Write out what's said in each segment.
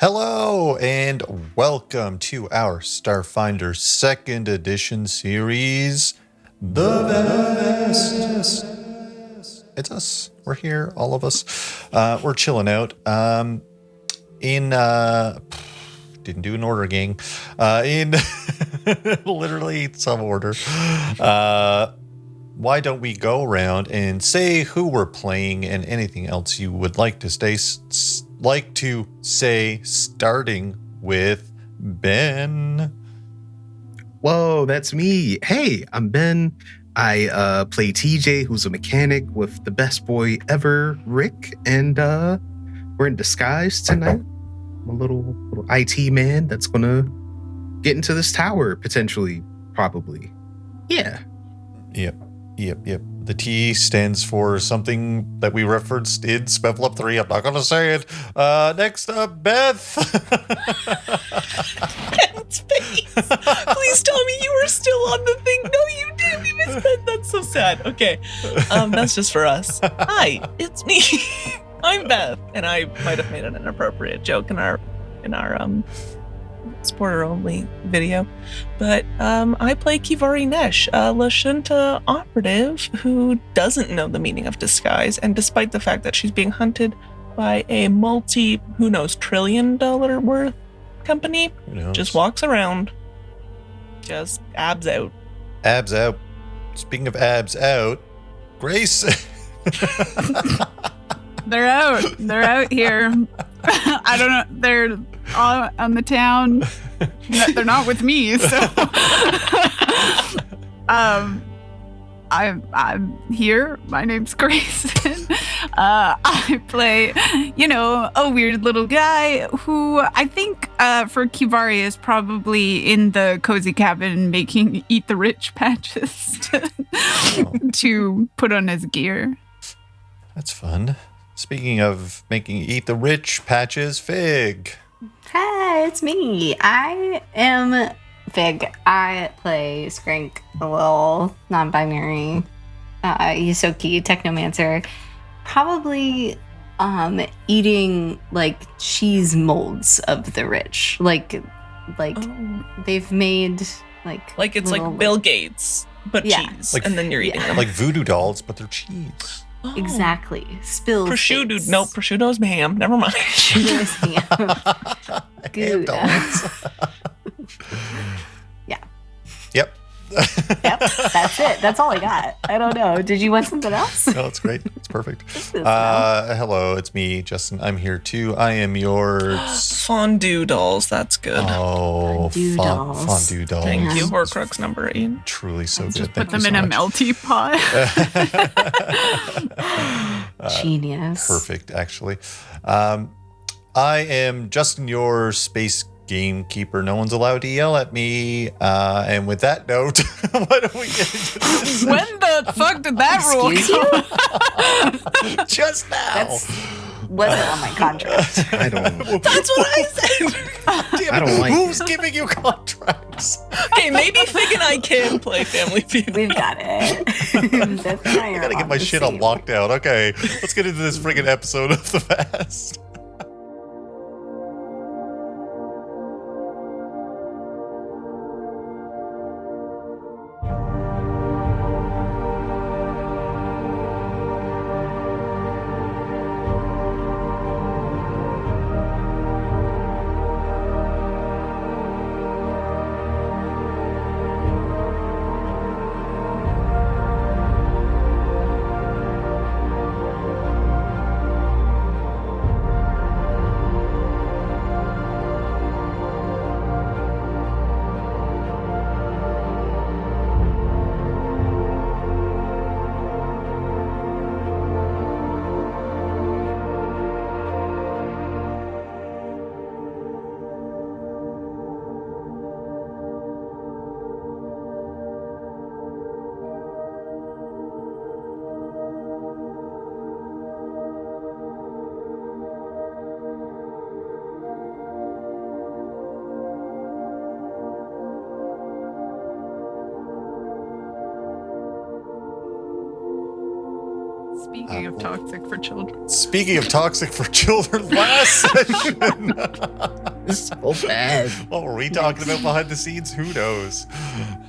Hello and welcome to our Starfinder 2nd edition series, The Vest. It's us. We're here, all of us. We're chilling out. Didn't do an order, gang. In literally some order. Why don't we go around and say who we're playing and anything else you would like to say, starting with Ben. Whoa, that's me. Hey, I'm Ben. I play TJ, who's a mechanic with the best boy ever, Rick, and we're in disguise tonight. I'm a little IT man that's gonna get into this tower potentially, probably. Yeah. Yep. The T stands for something that we referenced in Level Up 3. I'm not going to say it. Next up, Beth. Ben's face. Please tell me you were still on the thing. No, you didn't. You missed Ben. That's so sad. Okay. That's just for us. Hi, it's me. I'm Beth. And I might have made an inappropriate joke in our supporter only video, but I play Kivari Nesh, a Lashunta operative who doesn't know the meaning of disguise, and despite the fact that she's being hunted by a multi-trillion-dollar worth company, just walks around, just abs out. Abs out. Speaking of abs out, Grayson. They're out here. I don't know. They're all on the town. They're not with me, so I'm here. My name's Grayson. I play, a weird little guy who I think for Kivari is probably in the cozy cabin making eat the rich patches to put on his gear. That's fun. Speaking of making eat the rich patches, Fig. Hi, it's me. I am Fig. I play Skrank, a little non-binary Yusoki technomancer. Probably eating cheese molds of the rich. They've made it's little, like Bill Gates, but cheese. And then you're eating them. Like voodoo dolls, but they're cheese. Oh. Exactly. Spills. Prosciutto. No, prosciutto's ham. Never mind. Prosciutto's ham. Good. Yeah. Yep. Yep. That's it. That's all I got. I don't know. Did you want something else? No, it's great. It's perfect. Hello, it's me, Justin. I'm here too. I am yours. Fondue dolls. That's good. Oh, fondue dolls. Thank you, Horcrux number 8. Truly so good. Just put them in a melty pot. Genius. Perfect, actually. I am Justin, your space gamekeeper. No one's allowed to yell at me. And with that note, why don't we get into this? When the fuck did that rule come? Just now. Wasn't on my contract. I don't. That's what I said. Damn, I don't like. Who's giving you contracts? Okay, maybe Fig and I can play Family Feud. We've got it. I gotta get my shit on lockdown. Okay, let's get into this friggin' episode of The Vest. Speaking of toxic for children. Speaking of toxic for children, last session. So bad. What were we talking about behind the scenes? Who knows?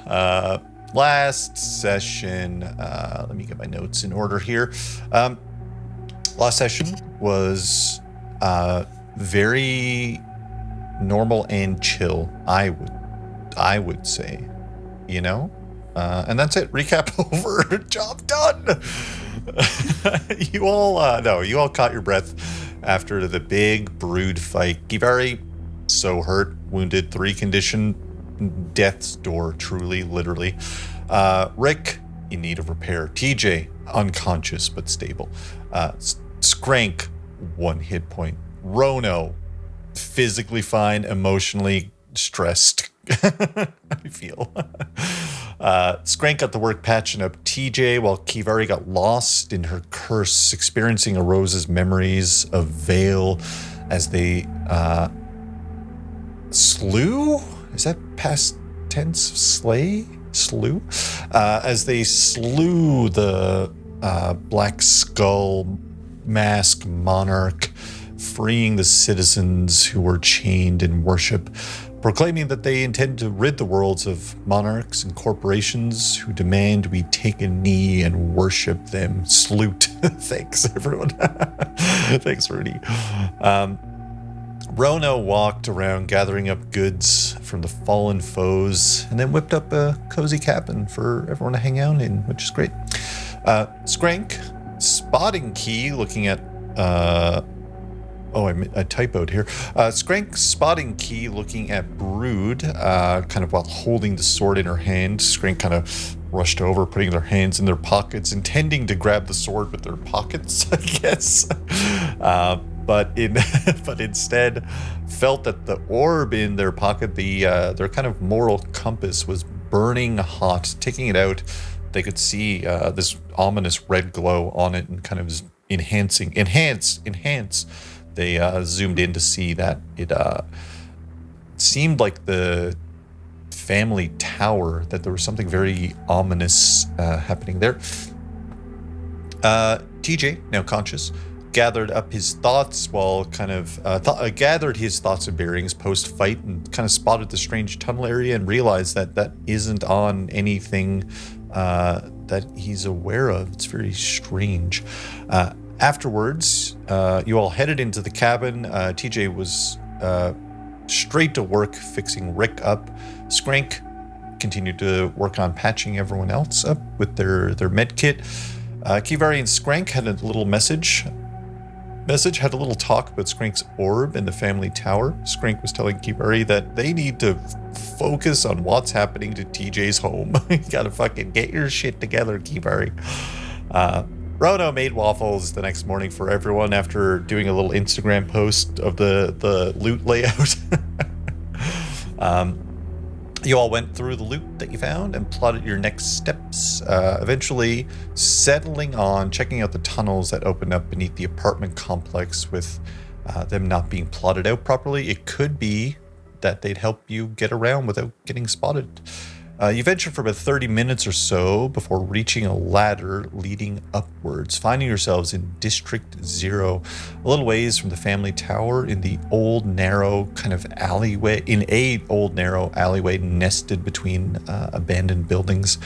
Last session, let me get my notes in order here. Last session was very normal and chill, I would say, you know? And that's it. Recap over. Job done. You all caught your breath after the big brood fight. Kivari, so hurt, wounded, 3 condition, death's door, truly, literally. Rick, in need of repair. TJ, unconscious but stable. Skrank, 1 hit point. Rono, physically fine, emotionally stressed. I feel. Skrank got to work patching up TJ while Kivari got lost in her curse, experiencing a Rose's memories of Vale as they slew? Is that past tense? Slew? As they slew the Black Skull Mask Monarch, freeing the citizens who were chained in worship, proclaiming that they intend to rid the worlds of monarchs and corporations who demand we take a knee and worship them. Salute. Thanks, everyone. Thanks, Rudy. Rono walked around gathering up goods from the fallen foes and then whipped up a cozy cabin for everyone to hang out in, which is great. Skrank, spotting key, looking at... I typoed here. Skrank, spotting key, looking at Brood, kind of while holding the sword in her hand. Skrank kind of rushed over, putting their hands in their pockets, intending to grab the sword with their pockets, I guess. But instead felt that the orb in their pocket, their kind of moral compass, was burning hot. Taking it out, they could see this ominous red glow on it and kind of enhance. They zoomed in to see that it seemed like the family tower, that there was something very ominous happening there. TJ, now conscious, gathered up his thoughts while kind of gathered his thoughts and bearings post-fight and kind of spotted the strange tunnel area and realized that isn't on anything that he's aware of. It's very strange. Afterwards, you all headed into the cabin. TJ was straight to work fixing Rick up. Skrank continued to work on patching everyone else up with their med kit. Kivari and Skrank had a little message had a little talk about Skrank's orb in the family tower. Skrank was telling Kivari that they need to focus on what's happening to TJ's home. You gotta fucking get your shit together, Kivari. Rono made waffles the next morning for everyone after doing a little Instagram post of the loot layout. You all went through the loot that you found and plotted your next steps, eventually settling on checking out the tunnels that opened up beneath the apartment complex. With them not being plotted out properly, it could be that they'd help you get around without getting spotted. You ventured for about 30 minutes or so before reaching a ladder leading upwards, finding yourselves in District 0, a little ways from the family tower in the old narrow kind of alleyway, nested between abandoned buildings.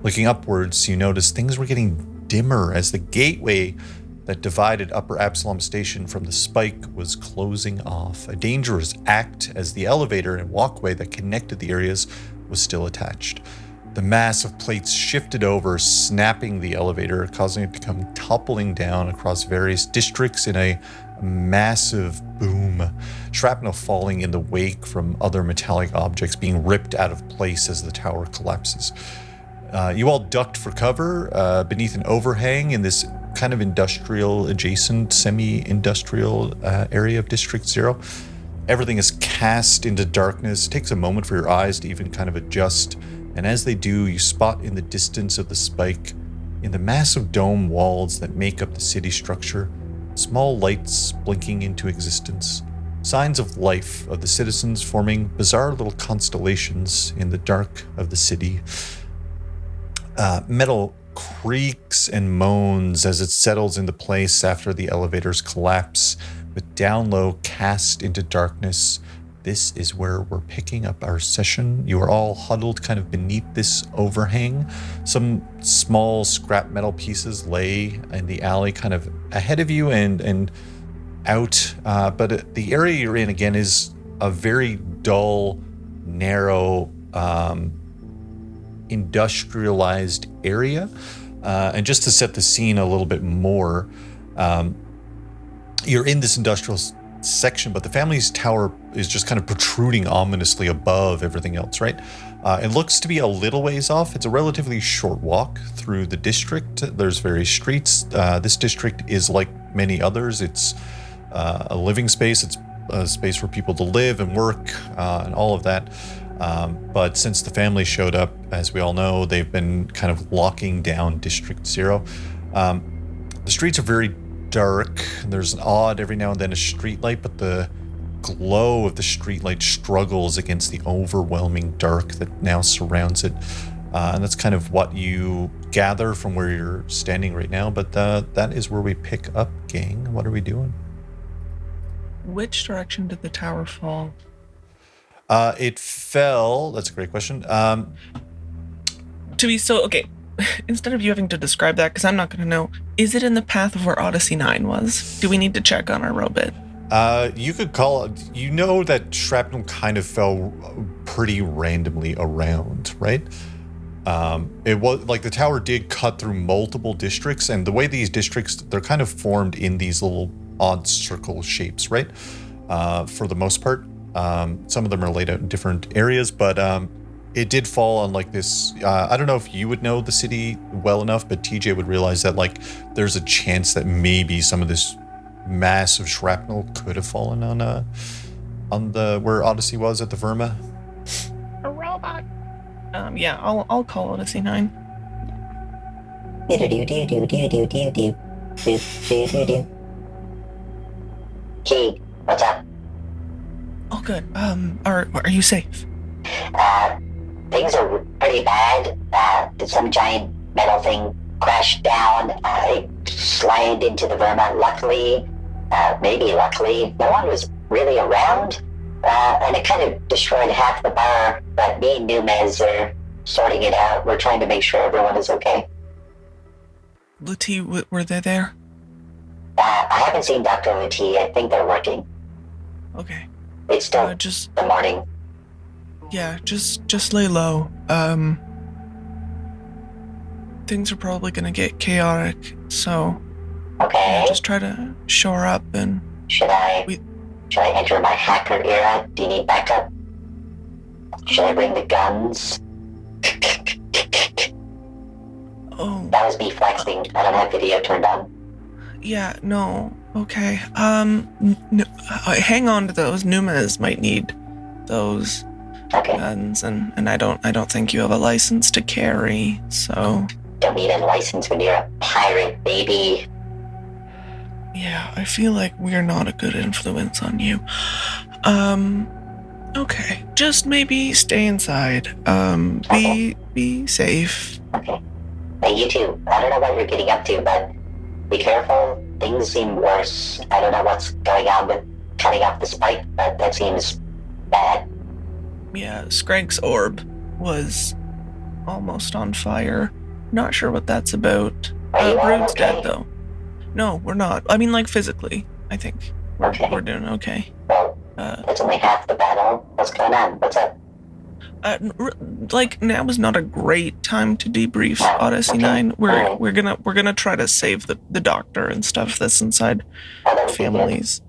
Looking upwards, you noticed things were getting dimmer as the gateway that divided Upper Absalom Station from the Spike was closing off. A dangerous act, as the elevator and walkway that connected the areas was still attached. The mass of plates shifted over, snapping the elevator, causing it to come toppling down across various districts in a massive boom. Shrapnel falling in the wake from other metallic objects being ripped out of place as the tower collapses. You all ducked for cover beneath an overhang in this kind of industrial adjacent, semi-industrial area of District 0. Everything is cast into darkness. It takes a moment for your eyes to even kind of adjust. And as they do, you spot in the distance of the Spike, in the massive dome walls that make up the city structure, small lights blinking into existence. Signs of life of the citizens forming bizarre little constellations in the dark of the city. Metal creaks and moans as it settles into place after the elevator's collapse. With down low cast into darkness, this is where we're picking up our session. You are all huddled kind of beneath this overhang. Some small scrap metal pieces lay in the alley kind of ahead of you and out. But the area you're in, again, is a very dull, narrow, industrialized area. And just to set the scene a little bit more, you're in this industrial section, but the family's tower is just kind of protruding ominously above everything else, right? It looks to be a little ways off. It's a relatively short walk through the district. There's various streets. This district is like many others. It's a living space. It's a space for people to live and work and all of that. But since the family showed up, as we all know, they've been kind of locking down District 0. The streets are very dark. There's an odd, every now and then, a street light, but the glow of the street light struggles against the overwhelming dark that now surrounds it. And that's kind of what you gather from where you're standing right now. But that is where we pick up, gang. What are we doing? Which direction did the tower fall? It fell. That's a great question. Okay. Instead of you having to describe that, because I'm not going to know, is it in the path of where Odyssey 9 was? Do we need to check on our robot? You could call it, you know that shrapnel kind of fell pretty randomly around, right? It was like the tower did cut through multiple districts, and the way these districts, they're kind of formed in these little odd circle shapes, right? For the most part. Some of them are laid out in different areas, but it did fall on like this. I don't know if you would know the city well enough, but TJ would realize that like there's a chance that maybe some of this massive shrapnel could have fallen on the where Odyssey was at the Verma. A robot. Yeah, I'll call Odyssey 9. Key, what's up? Oh, good. Are you safe? Things are pretty bad. Did some giant metal thing crash down? It slid into the Verma. Luckily, no one was really around. And it kind of destroyed half the bar. But me and Numez are sorting it out. We're trying to make sure everyone is okay. Lati, were they there? I haven't seen Dr. Lutti. I think they're working. Okay. It's still just the morning. Yeah, just lay low. Things are probably gonna get chaotic, so Okay. just try to shore up and Should I enter my hacker era? Do you need backup? Should I bring the guns? oh That was me flexing. I don't have video turned on. yeah, no. Okay. Hang on to those. Numas might need those Okay. guns, and I don't think you have a license to carry, so Don't need a license when you're a pirate, baby. yeah, I feel like we're not a good influence on you. Okay, just maybe stay inside. Be safe. Okay. Hey, you too. I don't know what you're getting up to, but be careful. Things seem worse. I don't know what's going on with cutting off the spike, but that seems bad. Yeah, Skrank's orb was almost on fire. Not sure what that's about. Are you all Brood's okay? dead though. No, we're not. I mean, like physically. I think Okay. we're doing okay. Well, that's only half the battle. What's going on? What's up? Now is not a great time to debrief Oh, Odyssey okay. 9. Alright. We're gonna try to save the doctor and stuff that's inside Oh, that would be good. families.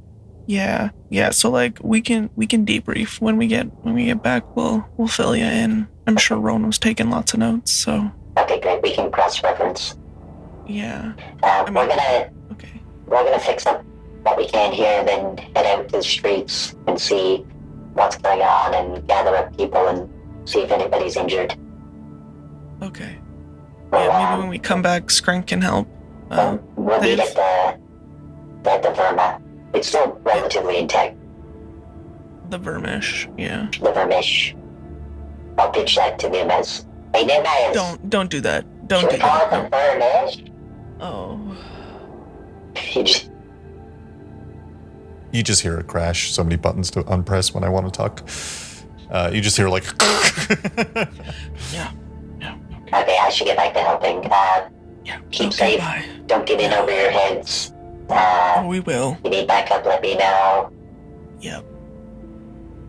Yeah. So like we can debrief when we get back. We'll fill you in. I'm sure Rono's taking lots of notes. So Okay, great. We can cross-reference. yeah. mean- Okay. We're gonna fix up what we can here, then head out to the streets and see what's going on and gather up people and see if anybody's injured. Okay. We'll, Yeah. Maybe when we come back, Skrank can help. we'll meet they've- at the Verma. It's still relatively intact. The Vermish. Yeah. The Vermish. I'll pitch that to Numez. Hey, Numez! Don't do that. Don't Should do we call it that. the burnish? Oh. You just hear a crash. So many buttons to unpress when I want to talk. You just hear like. Yeah. Okay, I should get back to helping. Yeah. Keep Okay, safe. bye. Don't get in over your heads. Oh, we will. You need backup, let me know. Yep.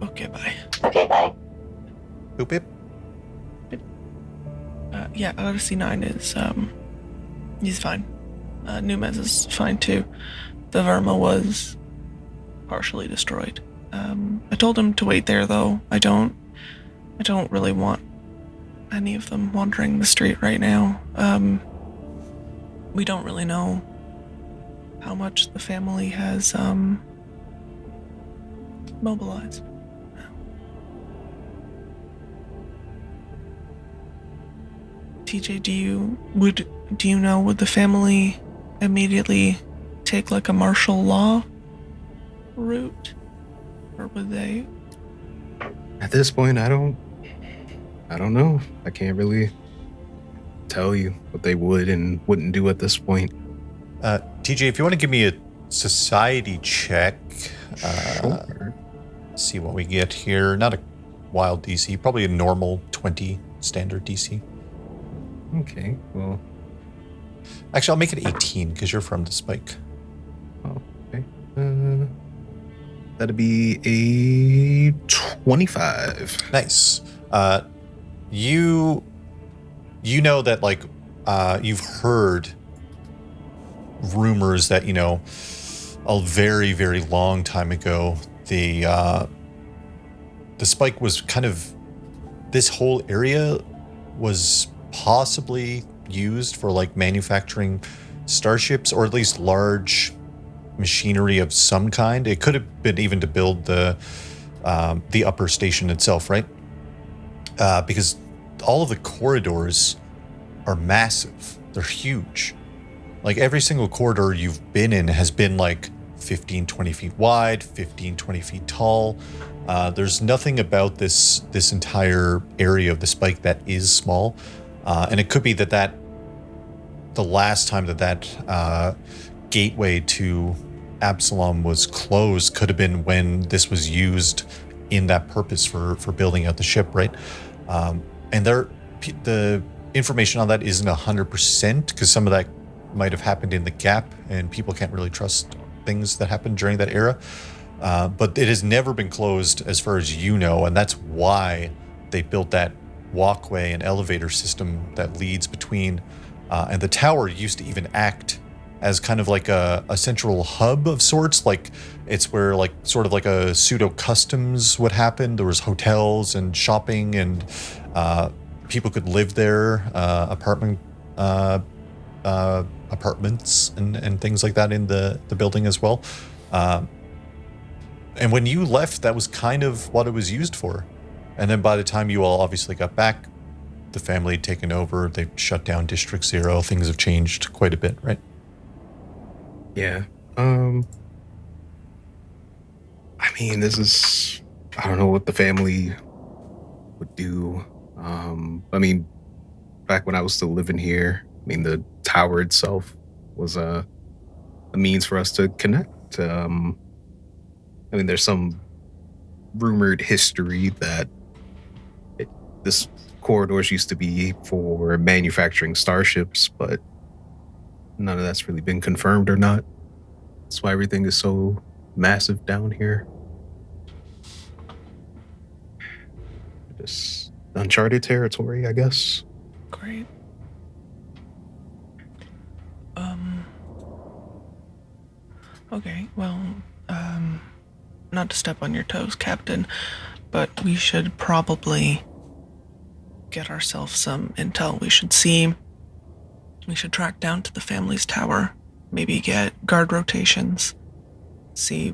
Okay, bye. Okay, bye. Boop, beep. Yeah, Odyssey 9 is, he's fine. Numez is fine too. The Verma was partially destroyed. I told him to wait there though. I don't really want any of them wandering the street right now. We don't really know how much the family has, mobilized. TJ, do you know, would the family immediately take like a martial law route? Or would they? At this point, I don't know. I can't really tell you what they would and wouldn't do at this point. TJ, if you want to give me a society check, Sure. see what we get here. Not a wild DC, probably a normal 20 standard DC. Okay, well, Actually, I'll make it 18 because you're from the spike. okay. That'd be a 25. Nice. You know that like you've heard rumors that, you know, a very, very long time ago, the spike was kind of, this whole area was possibly used for like manufacturing starships, or at least large machinery of some kind. It could have been even to build the upper station itself, right? Because all of the corridors are massive. They're huge. Like every single corridor you've been in has been like 15, 20 feet wide, 15, 20 feet tall. There's nothing about this entire area of the spike that is small. And it could be that the last time that gateway to Absalom was closed could have been when this was used in that purpose for building out the ship, right? And the information on that isn't 100% because some of that might have happened in the gap and people can't really trust things that happened during that era. But it has never been closed as far as you know, and that's why they built that walkway and elevator system that leads between, and the tower used to even act as kind of like a central hub of sorts. Like it's where like sort of like a pseudo customs would happen. There was hotels and shopping and people could live there, apartments and things like that in the building as well. And when you left, that was kind of what it was used for. And then by the time you all obviously got back, the family had taken over. They shut down District 0. Things have changed quite a bit, right? Yeah. I mean, this is, I don't know what the family would do. I mean, back when I was still living here, I mean, the tower itself was a means for us to connect. I mean, there's some rumored history that this corridors used to be for manufacturing starships, but none of that's really been confirmed or not. That's why everything is so massive down here. Just uncharted territory, I guess. Great. Okay, well, not to step on your toes, Captain, but we should probably get ourselves some intel. We should track down to the family's tower, maybe get guard rotations, see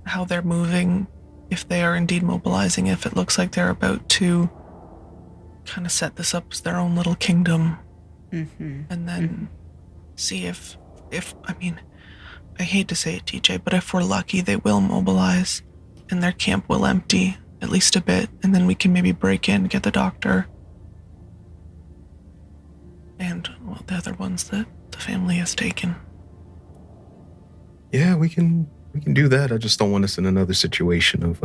how they're moving, if they are indeed mobilizing, if it looks like they're about to kind of set this up as their own little kingdom, and then see if I mean, I hate to say it, TJ, but if we're lucky, they will mobilize and their camp will empty at least a bit, and then we can maybe break in, get the doctor, the other ones that the family has taken. Yeah, we can do that. I just don't want us in another situation of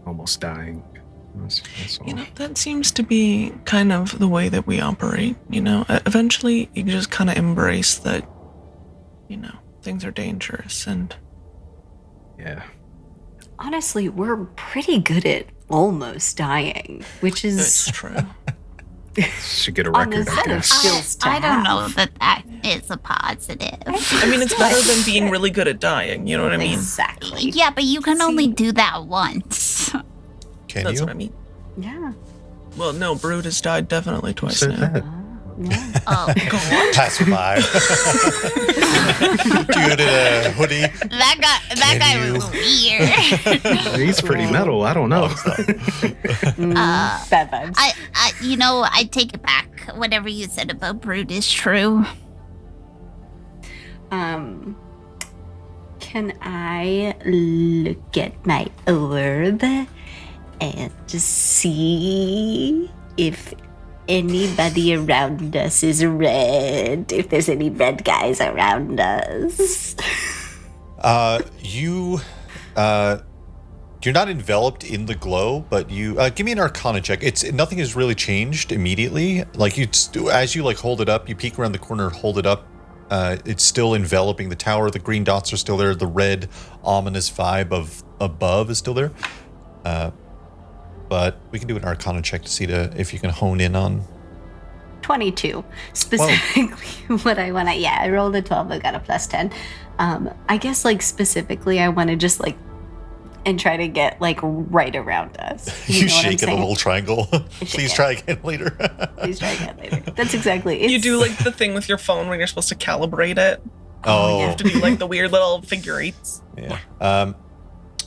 almost dying. That's all. You know, that seems to be kind of the way that we operate, you know? Eventually, you just kind of embrace that, you know, things are dangerous and... Yeah. Honestly, we're pretty good at almost dying, which is It's true. Should get a on the record, I set of guess. skills to I don't know have. that is a positive. I mean, it's better than being really good at dying, you know what I mean? Exactly. Yeah, but you can only See? do that once. Can That's you? what I mean. Yeah. Well, no, Brood has died definitely Who twice said now. that? Yeah. Oh, Passerby. Dude in a hoodie. that guy was weird. He's pretty metal. I don't know. Bad vibes. I take it back. Whatever you said about Brood is true. Can I look at my orb and just see if anybody around us is red? If there's any red guys around us? You're not enveloped in the glow, but you give me an Arcana check. Nothing has really changed immediately. Like as you like hold it up, you peek around the corner, hold it up. It's still enveloping the tower. The green dots are still there. The red ominous vibe of above is still there. But we can do an Arcana check to see if you can hone in on. 22. Specifically what I want to... Yeah, I rolled a 12. I got a plus 10. I guess, like, specifically, I want to just, like, and try to get, like, right around us. You know what I'm shake it a saying? little triangle. Please try again later. Please try again later. That's exactly... You do like the thing with your phone when you're supposed to calibrate it. Oh, You have to do like the weird little figure eights. yeah.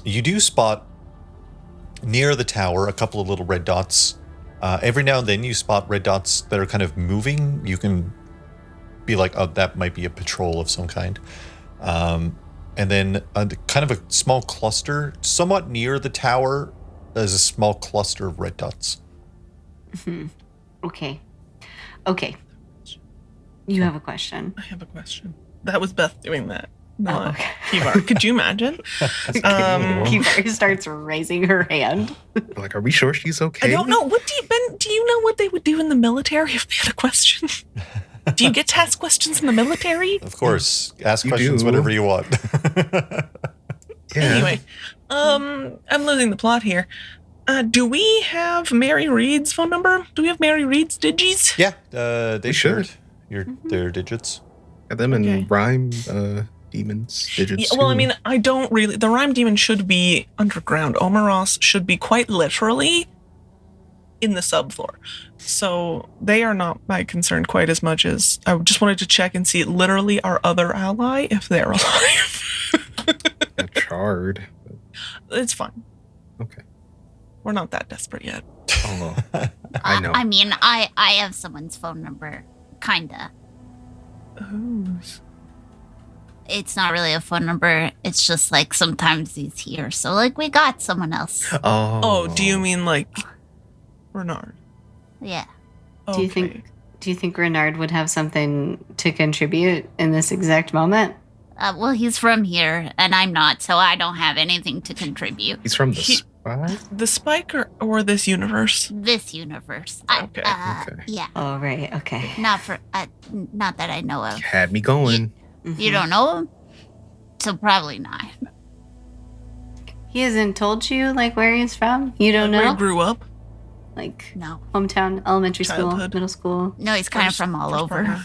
You do spot near the tower a couple of little red dots. Every now and then you spot red dots that are kind of moving. You can be like, oh, that might be a patrol of some kind. And then kind of a small cluster, somewhat near the tower, there's a small cluster of red dots. Okay. You have a question. I have a question. That was Beth doing that, not okay. Kivar. Could you imagine? Kivari starts raising her hand. Like, are we sure she's okay? I don't know. Ben, do you know what they would do in the military if they had a question? Do you get to ask questions in the military? Of course, ask You questions do. whenever you want. Yeah. Anyway, I'm losing the plot here. Do we have Mary Reed's phone number? Do we have Mary Reed's digis? Yeah, they We should. shared their digits. Got them in Okay. rhyme demons digits. Yeah, well, I too. mean, I don't really... The Rhyme Demon should be underground. Omeros should be quite literally in the subfloor. So they are not my concern quite as much as... I just wanted to check and see literally our other ally, if they're alive. A chard. It's fine. Okay. We're not that desperate yet. Oh, I know. I mean, I have someone's phone number, kinda. Who's? It's not really a phone number. It's just like sometimes he's here. So like we got someone else. Oh, do you mean like Renard? Yeah. Do you think Renard would have something to contribute in this exact moment? Well, he's from here, and I'm not, so I don't have anything to contribute. He's from the He- spy? The Spike or this universe? This universe. Okay. Okay. Yeah. Oh, right. Okay. Not that I know of. Had me going. You don't know him? So probably not. He hasn't told you, like, where he's from? You don't Where know? he grew up? Like, No. hometown, elementary school, Childhood. middle school? No, he's kind of from all First over. partner,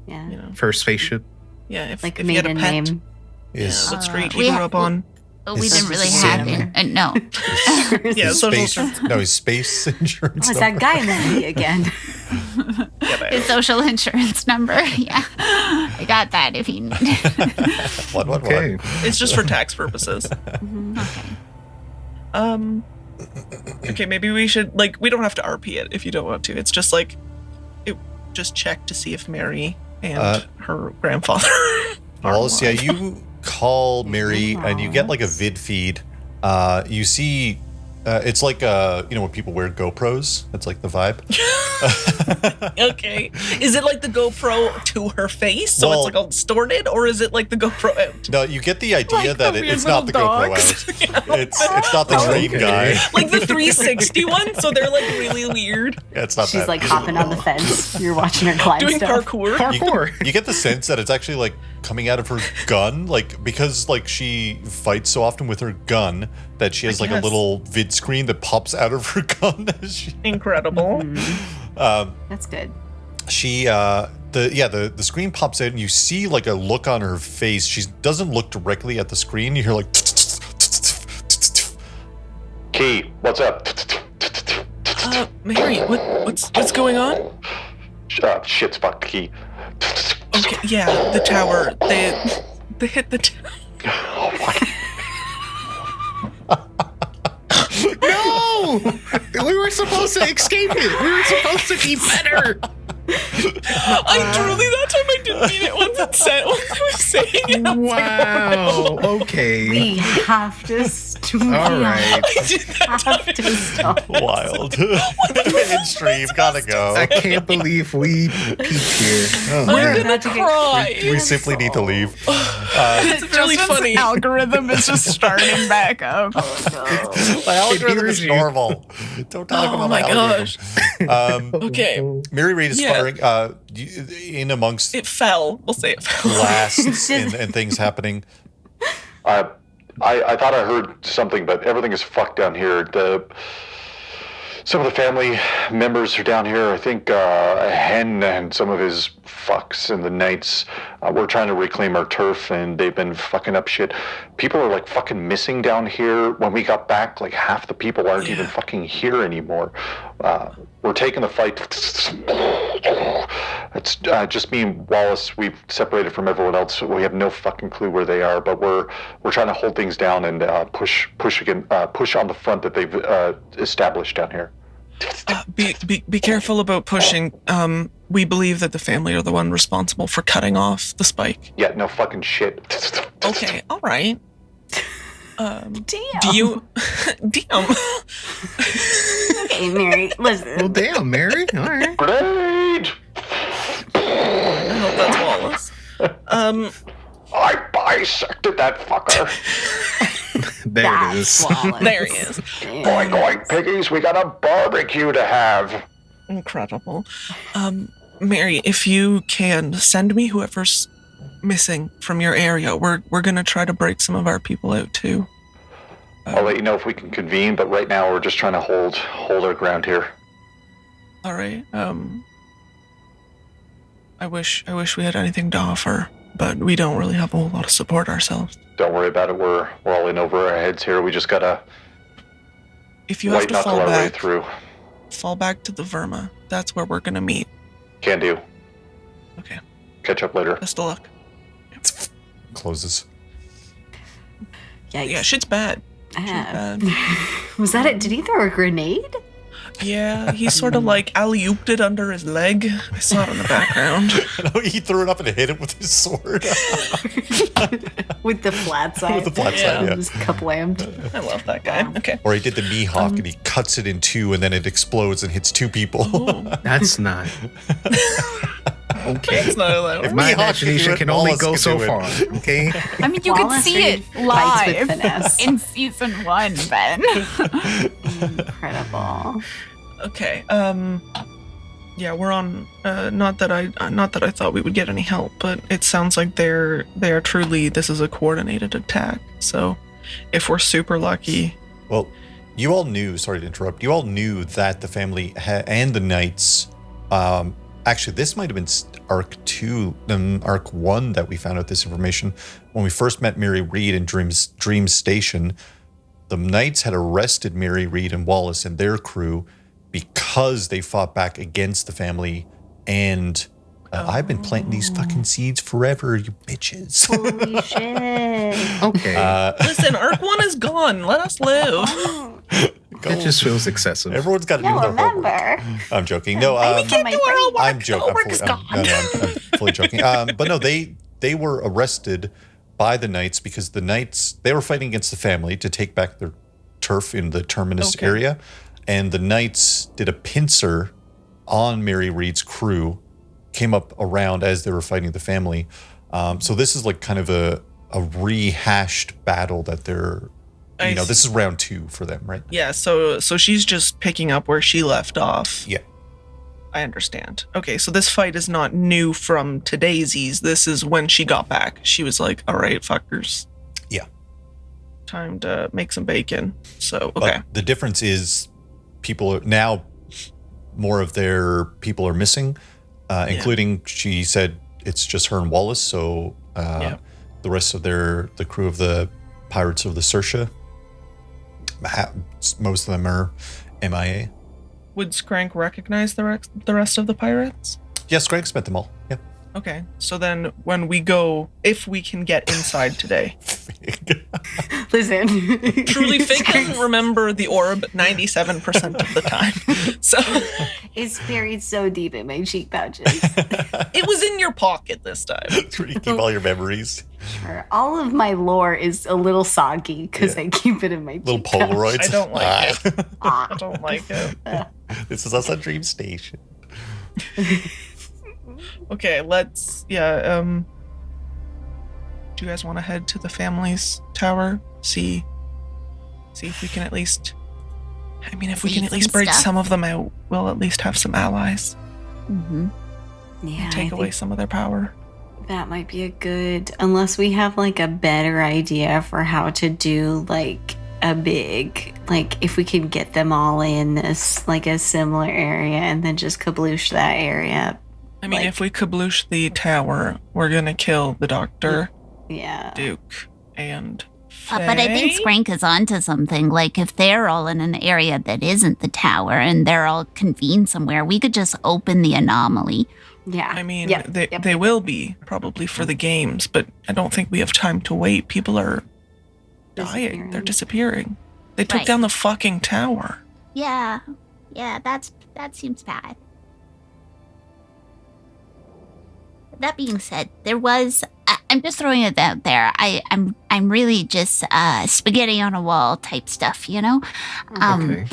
Yeah. You know. First spaceship. Yeah, if Like, if he had a maiden pet. name. Is Yeah, what street we he grew ha- up on. But we Is didn't really Sam- have it. No. Yeah, his social space? insurance. No, his space insurance. Oh, it's that guy in the movie again. Yeah, but- His social insurance number. Yeah. I got that if you need it. What? Okay. It's just for tax purposes. Okay. Okay, maybe we should, like, we don't have to RP it if you don't want to. It's just like, just check to see if Mary and her grandfather are Well, yeah, alive. you call Mary and you get like a vid feed. You see, it's like when people wear GoPros. It's like the vibe. Okay. Is it like the GoPro to her face, so Well- it's like all distorted, or is it like the GoPro out? No, you get the idea Like that the it's weird not the little GoPro dogs. out. It's not the train okay. guy. Like the 360 one, so they're like really weird. Yeah, it's not She's that. like hopping on the fence. You're watching her climb Doing stuff. parkour. Parkour. You get the sense that it's actually like coming out of her gun, like because like she fights so often with her gun that she has like a guess. little vid screen that pops out of her gun. as she, Incredible. That's good. the screen pops out and you see like a look on her face. She doesn't look directly at the screen. You hear like Key, what's up? Mary, what's going on? Shit's fucked, Key. Okay, yeah, the tower. They hit the tower. No! We were supposed to escape it. We were supposed to be better. I truly that time I didn't mean it once it said once I was saying it. I was like, oh, Wow. Okay. We have to stop. All right. I did that Have to stop. wild. In stream, gotta I go. can't believe we peaked here. Oh, I'm man. gonna cry. We simply need to leave. It's really Justin's funny. algorithm is just starting back up. My algorithm hears is you. normal. Don't talk Oh about my algorithm. gosh. Okay. Mary Reid is Yeah. firing in amongst It fell. We'll say it fell. blasts and things happening. I thought I heard something, but everything is fucked down here. Some of the family members are down here. I think Hen and some of his fucks and the Knights. We're trying to reclaim our turf, and they've been fucking up shit. People are like fucking missing down here. When we got back, like half the people aren't even fucking here anymore. We're taking the fight. It's just me and Wallace. We've separated from everyone else. We have no fucking clue where they are, but we're trying to hold things down and push on the front that they've established down here. Be careful about pushing. We believe that the family are the one responsible for cutting off the spike. Yeah, no fucking shit. Okay, all right. Damn. Do you? Damn. Okay, Mary, listen. Well, damn, Mary. All right. Grenade! I hope that's Wallace. I bisected that fucker. There it is. That's Wallace. There he is. Going, going, piggies, we got a barbecue to have. Incredible. Mary, if you can send me whoever's missing from your area. We're gonna try to break some of our people out too. I'll let you know if we can convene, but right now we're just trying to hold our ground here. All right. I wish we had anything to offer, but we don't really have a whole lot of support ourselves. Don't worry about it. We're all in over our heads here. We just gotta If you have white to knuckle fall our way back, through. fall back to the Verma. That's where we're gonna meet. Can do. Okay. Catch up later. Best of luck. Closes. Yikes. Yeah, shit's bad. Shit's Ah. bad. Was that it? Did he throw a grenade? Yeah, he sort of like alley-ooped it under his leg. I saw it in the background. No, he threw it up and hit it with his sword. With the flat side. With the flat side, yeah. Just kaplammed. I love that guy. Okay. Or he did the Mihawk and he cuts it in two and then it explodes and hits two people. That's not. Okay. It's not allowed. If My Mihawk can do imagination it, can only Wallace go can so do it. far. Okay. I mean, you could Wallace see Reed it fights with live finesse. in season 1, Ben. Incredible. Okay. Yeah, we're on. Not that I thought we would get any help, but it sounds like they are truly. This is a coordinated attack. So, if we're super lucky, Well, you all knew, sorry to interrupt, you all knew that the family and the Knights, actually, this might have been Arc 2, Arc 1 that we found out this information. When we first met Mary Reid in Dream Station, the Knights had arrested Mary Reid and Wallace and their crew because they fought back against the family. And I've been planting these fucking seeds forever, you bitches. Holy shit. Okay. listen, Arc 1 is gone. Let us live. That just feels excessive. Everyone's got to do No, their homework. remember. I'm joking. No, We can't do our homework. I'm joking. Homework is gone. I'm fully joking. But no, they were arrested by the Knights because the Knights, they were fighting against the family to take back their turf in the Terminus Okay. area. And the Knights did a pincer on Mary Reed's crew came up around as they were fighting the family. So this is like kind of a rehashed battle that they're, this is round 2 for them, right? Yeah, so she's just picking up where she left off. Yeah. I understand. Okay, so this fight is not new from today's. This is when she got back. She was like, all right, fuckers. Yeah. Time to make some bacon. So, okay. But the difference is more of their people are missing, including, she said it's just her and Wallace. So the rest of the crew of the Pirates of the Sersha, most of them are MIA. Would Skrank recognize the rest of the pirates? Yes, Skrank met them all. Yeah. Okay, so then when we go, if we can get inside today. Listen. Truly, Fig doesn't remember the orb 97% of the time. So it's buried so deep in my cheek pouches. It was in your pocket this time. That's where you keep all your memories. Sure. All of my lore is a little soggy because I keep it in my little cheek pouch. Polaroids. I don't like it. I don't like it. This is us on Dream Station. Okay, let's, do you guys want to head to the family's tower? See if we can at least, if we can at least break some of them out, we'll at least have some allies. Mm-hmm. Yeah, Take away some of their power. That might be a good, unless we have like a better idea for how to do like a big, like if we can get them all in this, like a similar area and then just kabloosh that area. If we kabloosh the tower, we're gonna kill the doctor, Duke, and Faye. But I think Skrank is onto something. Like, if they're all in an area that isn't the tower and they're all convened somewhere, we could just open the anomaly. Yeah. They will be, probably for the games, but I don't think we have time to wait. People are dying. They're disappearing. They took down the fucking tower. Yeah, that seems bad. That being said, there was. I'm just throwing it out there. I'm really just spaghetti on a wall type stuff, Okay.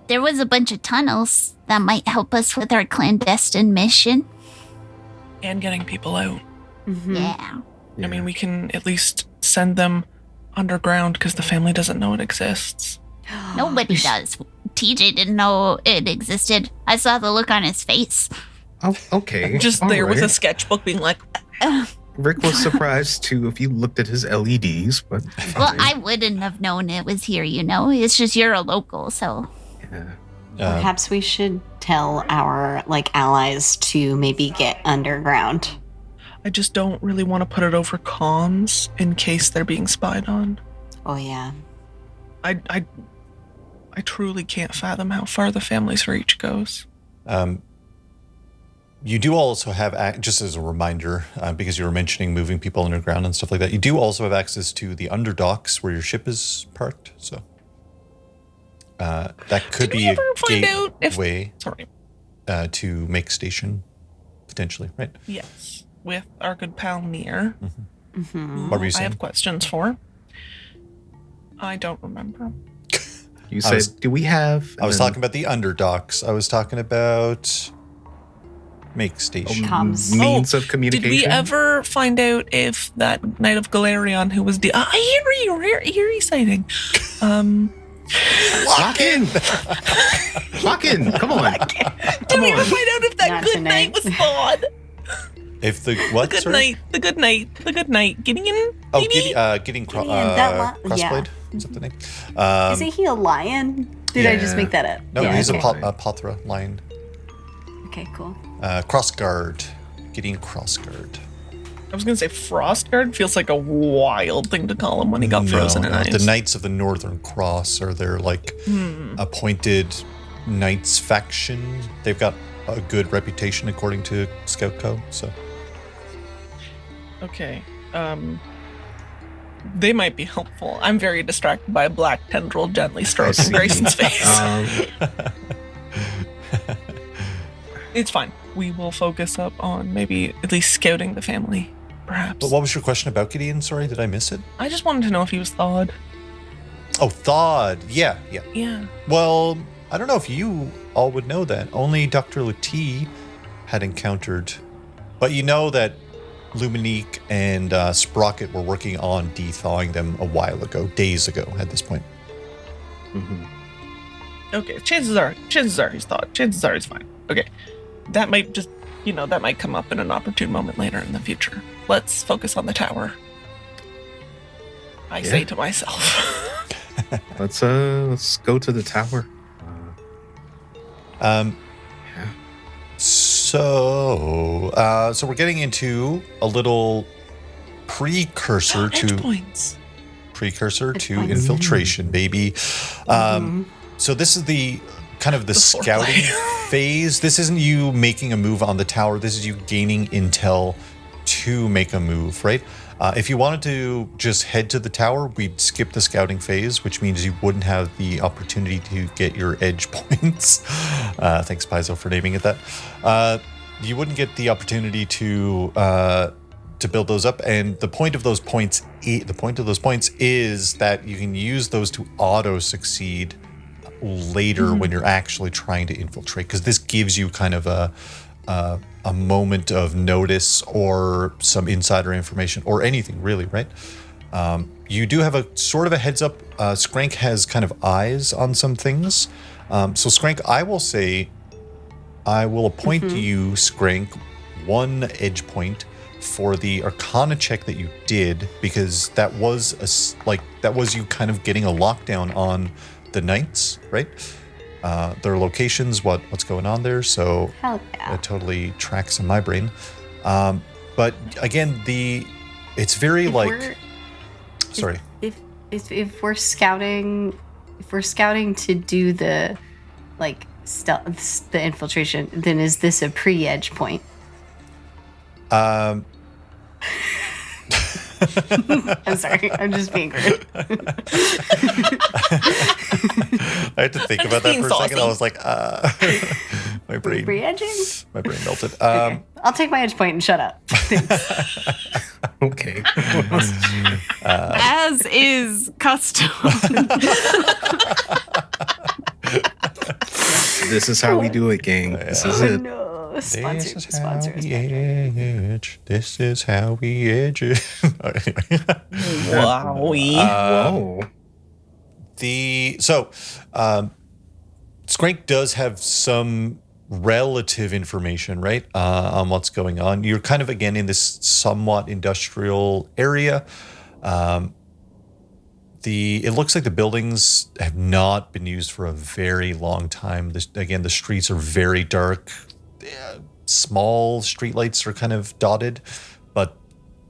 There was a bunch of tunnels that might help us with our clandestine mission. And getting people out. Mm-hmm. Yeah. We can at least send them underground because the family doesn't know it exists. Nobody does. TJ didn't know it existed. I saw the look on his face. Oh, okay. Just all there with a right. sketchbook being like, Rick was surprised too if you looked at his LEDs, but Well, fine. I wouldn't have known it was here, It's just you're a local, so. Yeah. Perhaps we should tell our allies to maybe get underground. I just don't really want to put it over comms in case they're being spied on. Oh yeah. I truly can't fathom how far the family's reach goes. You do also have, just as a reminder, because you were mentioning moving people underground and stuff like that, you do also have access to the underdocks where your ship is parked. So that could be a gateway to make station, potentially, right? Yes, with our good pal Nier. Mm-hmm. What were you I saying? have questions for. I don't remember. You said, do we have... I was talking about the underdocks. I was talking about make station. Comms. means of communication. Did we ever find out if that Knight of Galarion who was eerie sighting? Lock in! Lock in! Come on! Did we ever find out if that Not good tonight. knight was Thawed? If the what? The good knight, getting in. Oh, maybe? getting yeah. crossblade. Is that the name? Isn't he a lion? Did I just yeah. make that up? No, Yeah, he's okay. a Pothra lion. Okay, cool. Crossguard. Getting crossguard. I was gonna say Frostguard feels like a wild thing to call him when he got frozen in ice. The Knights of the Northern Cross are their appointed knights faction. They've got a good reputation according to Scout Co. So Okay. They might be helpful. I'm very distracted by a black tendril gently stroking Grayson's face. It's fine. We will focus up on maybe at least scouting the family, perhaps. But what was your question about Gideon? Sorry, did I miss it? I just wanted to know if he was thawed. Oh, thawed. Yeah. Yeah. Well, I don't know if you all would know that. Only Dr. Lati had encountered. But you know that Luminique and Sprocket were working on de-thawing them a while ago, days ago at this point. Mm-hmm. Okay, chances are he's thawed. Chances are he's fine. Okay, that might just, that might come up in an opportune moment later in the future. Let's focus on the tower. I say to myself. Let's go to the tower. So we're getting into a little precursor to infiltration, baby. So this is the kind of the scouting phase. This isn't you making a move on the tower. This is you gaining intel to make a move, right? If you wanted to just head to the tower, we'd skip the scouting phase, which means you wouldn't have the opportunity to get your edge points. Thanks, Paizo, for naming it that. You wouldn't get the opportunity to build those up, and the point of those points is that you can use those to auto succeed later when you're actually trying to infiltrate, because this gives you kind of a moment of notice or some insider information or anything really, right? You do have a sort of a heads up. Skrank has kind of eyes on some things. So Skrank, I will appoint you, Skrank, 1 edge point for the Arcana check that you did, because that was you kind of getting a lockdown on the knights, right? Their locations, what's going on there. So it totally tracks in my brain. But again, it's very sorry. If we're scouting to do the stealth, the infiltration, then is this a pre-edge point? I'm sorry, I'm just being rude. I had to think about that for a second. I was like, my brain. Pre-edging? My brain melted. Okay. I'll take my edge point and shut up. Okay. As is custom. This is how we do it, gang. This is it. No. This is how we edge it. Wow. Skrank does have some relative information, right, on what's going on. You're kind of again in this somewhat industrial area. It looks like the buildings have not been used for a very long time. The streets are very dark. Small streetlights are kind of dotted, but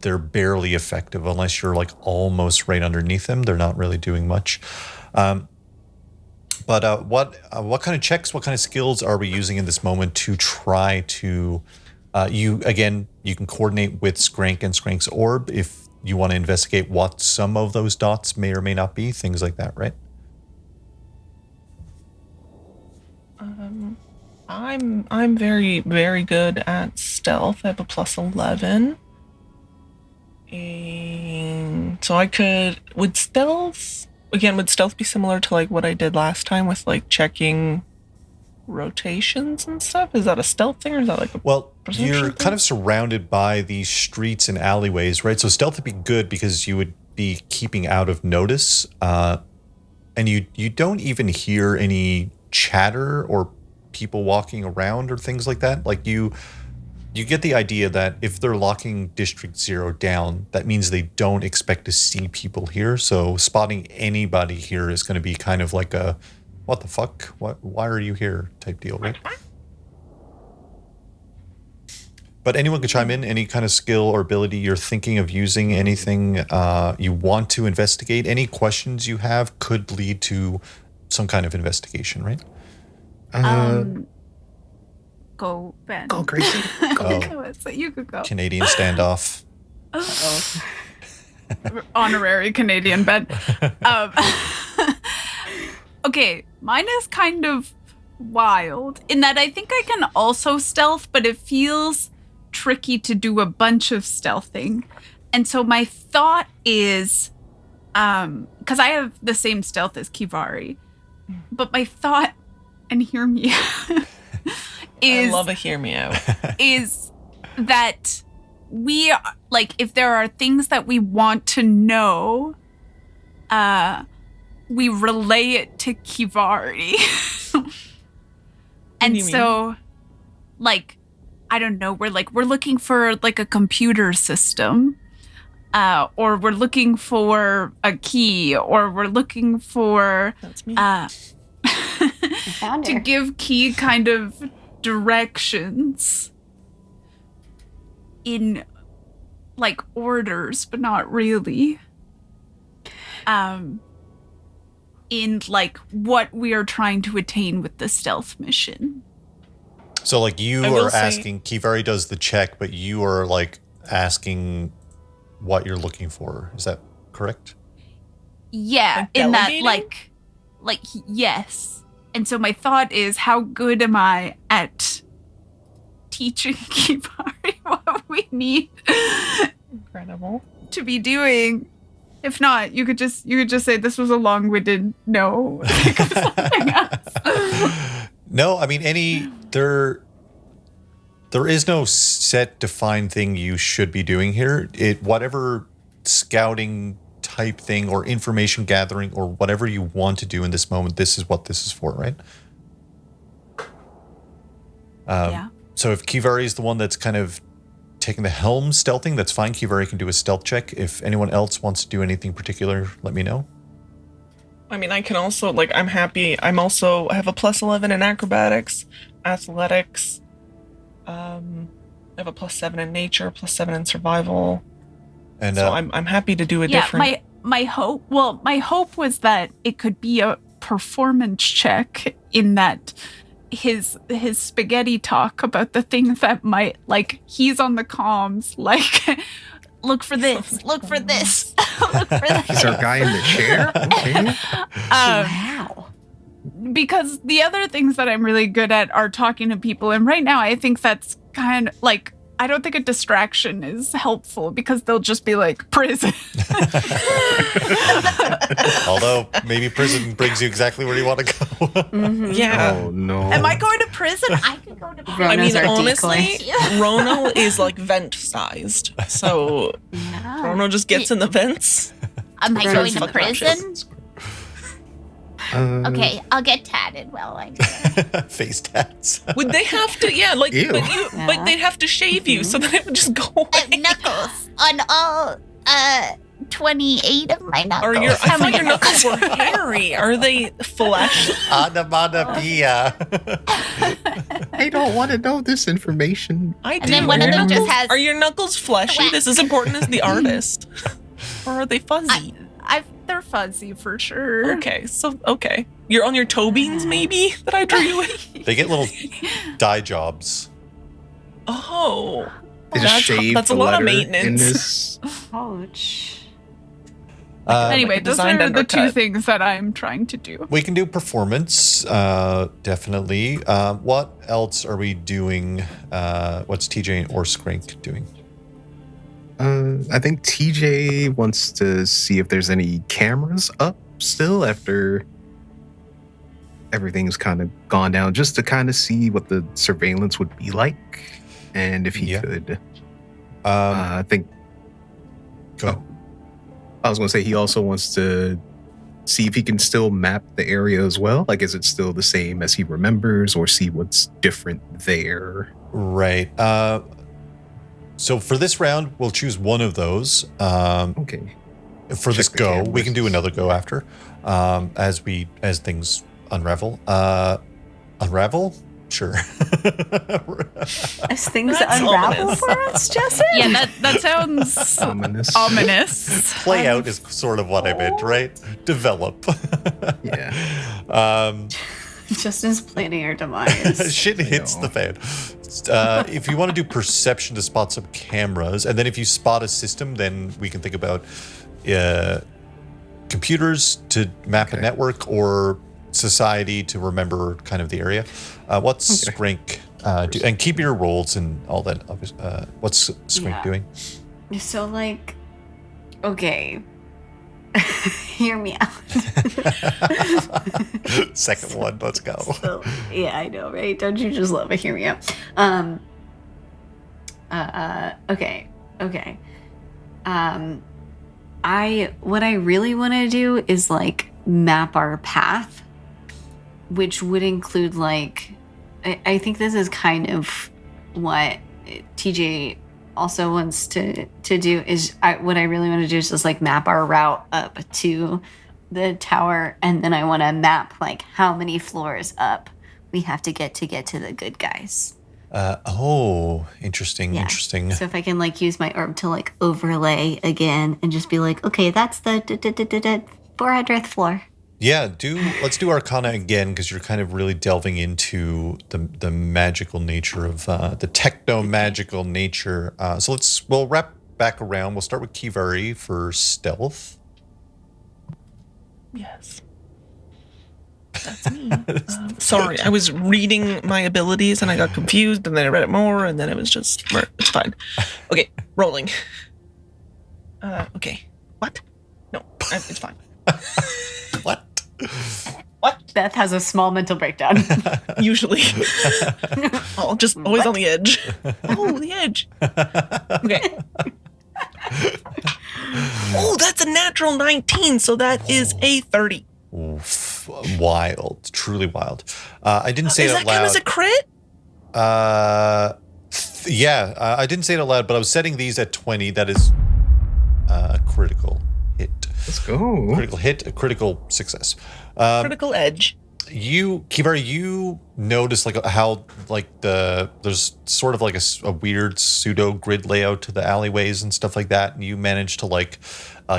they're barely effective unless you're like almost right underneath them. They're not really doing much. But what kind of checks, what kind of skills are we using in this moment to try to? You can coordinate with Skrank and Skrank's orb if you want to investigate what some of those dots may or may not be, things like that, right? I'm very, very good at stealth. I have a +11. And so would stealth be similar to like what I did last time with like checking rotations and stuff? Is that a stealth thing or is that like a you're kind of surrounded by these streets and alleyways, right? So stealth would be good because you would be keeping out of notice, and you don't even hear any chatter or people walking around or things like that. Like you get the idea that if they're locking District 0 down, that means they don't expect to see people here. So spotting anybody here is going to be kind of like a, what the fuck? Why are you here type deal, right? But anyone can chime in, any kind of skill or ability you're thinking of using, anything you want to investigate, any questions you have could lead to some kind of investigation, right? Go, Ben. Go, Grayson. Go. So you could go. Canadian standoff. Honorary Canadian Ben. Okay, mine is kind of wild in that I think I can also stealth, but it feels tricky to do a bunch of stealthing. And so my thought is, because I have the same stealth as Kivari, but my thought and hear me out, I love a hear me out. is that we, like, if there are things that we want to know, we relay it to Kivari. And do you so, like, I don't know, we're looking for like a computer system, or we're looking for a key, or we're looking for That's me. Found to her. give Key kind of directions in like orders, but not really. In like what we are trying to attain with the stealth mission. So, like, you I will are say- asking, Kivari does the check, but you are, like, asking what you're looking for. Is that correct? Yeah, Like in that delegating? like yes. And so my thought is, how good am I at teaching Kivari what we need Incredible. to be doing? If not, you could just say this was a long-winded no. Think of something else. No, I mean, there is no set defined thing you should be doing here. Whatever scouting type thing or information gathering or whatever you want to do in this moment, this is what this is for, right? Yeah. So if Kivari is the one that's kind of taking the helm stealthing, that's fine. Kivari can do a stealth check. If anyone else wants to do anything particular, let me know. I mean, I can also, like, I'm happy. I have a +11 in acrobatics, athletics. I have a +7 in nature, +7 in survival. And So I'm happy to do a different. My hope was that it could be a performance check, in that his spaghetti talk about the things that might, like, he's on the comms, like, look for this, look for this, look for this. He's our guy in the chair. Okay. Wow. Because the other things that I'm really good at are talking to people, and right now I think that's kind of like, I don't think a distraction is helpful, because they'll just be like, prison. although maybe prison brings you exactly where you want to go. Yeah. Oh no. Am I going to prison? I could go to prison. I Rono's mean, our honestly, decoy. Rono is like vent sized. So Rono just gets in the vents. Am I Rono's going to fuck that prison? Okay, I'll get tatted while I'm there. Face tats. Would they have to? Yeah, like, Ew. but they'd have to shave you so that it would just go away. Knuckles on all 28 of my knuckles. Or I How thought many your knuckles were hairy. Are they flesh? Anamanapia. I don't want to know this information. I do. And then one Are of your them just knuckles- has Are your knuckles fleshy? wax. This is important as the artist. Or are they fuzzy? They're fuzzy for sure. Okay, so okay. You're on your toe beans, maybe, that I drew you with? They get little dye jobs. Oh. They just That's- shaved that's a the lot of letter maintenance. in this. Ouch. Anyway, like a those designed are the two undercut. things that I'm trying to do. We can do performance, definitely. What else are we doing? What's TJ or Skrank doing? I think TJ wants to see if there's any cameras up still after everything's kind of gone down, just to kind of see what the surveillance would be like, and if he Yeah. could. Um, I think. go ahead. I was going to say he also wants to see if he can still map the area as well. Like, is it still the same as he remembers, or see what's different there? Right. So for this round, we'll choose one of those. Okay. For this Check the go, we cameras. can do another go after, as things unravel. Unravel? Sure. As things That's unravel ominous. for us, Justin? Yeah, that sounds Ominous. ominous. Play out is sort of what I meant, right? Develop. Yeah. Justin's planning our demise. Shit hits know. the fan. If you want to do perception to spot some cameras, and then if you spot a system, then we can think about computers to map a Okay. network, or society to remember kind of the area. What's Okay. Skrank do? And keep your rolls and all that. What's Skrank Yeah. doing? So, like, okay. Hear me out. Second one, let's go. So, yeah, I know, right? Don't you just love it? Hear me out. Okay. What I really want to do is like map our path, which would include like, I think this is kind of what TJ also wants to do is what I really want to do is just like map our route up to the tower, and then I want to map like how many floors up we have to get to the good guys. Interesting. Yeah. Interesting. So if I can like use my orb to like overlay again and just be like, okay, that's the 400th floor. Yeah, let's do Arcana again, because you're kind of really delving into the magical nature of the techno-magical nature. So we'll wrap back around. We'll start with Kivari for stealth. Yes. That's me. Sorry, I was reading my abilities and I got confused, and then I read it more, and then it was just, it's fine. Okay, rolling. Okay. What? No, it's fine. What? What? Beth has a small mental breakdown. Usually. Oh, just always on the edge. Oh, the edge. Okay. Oh, that's a natural 19, so that is a 30. Oof, wild, truly wild. I didn't say Does it that out loud. count as a crit? I didn't say it out loud, but I was setting these at 20. That is a critical hit. Let's go. Critical hit, a critical success. Critical edge. Kivari, you notice like how like there's sort of like a weird pseudo grid layout to the alleyways and stuff like that, and you manage to like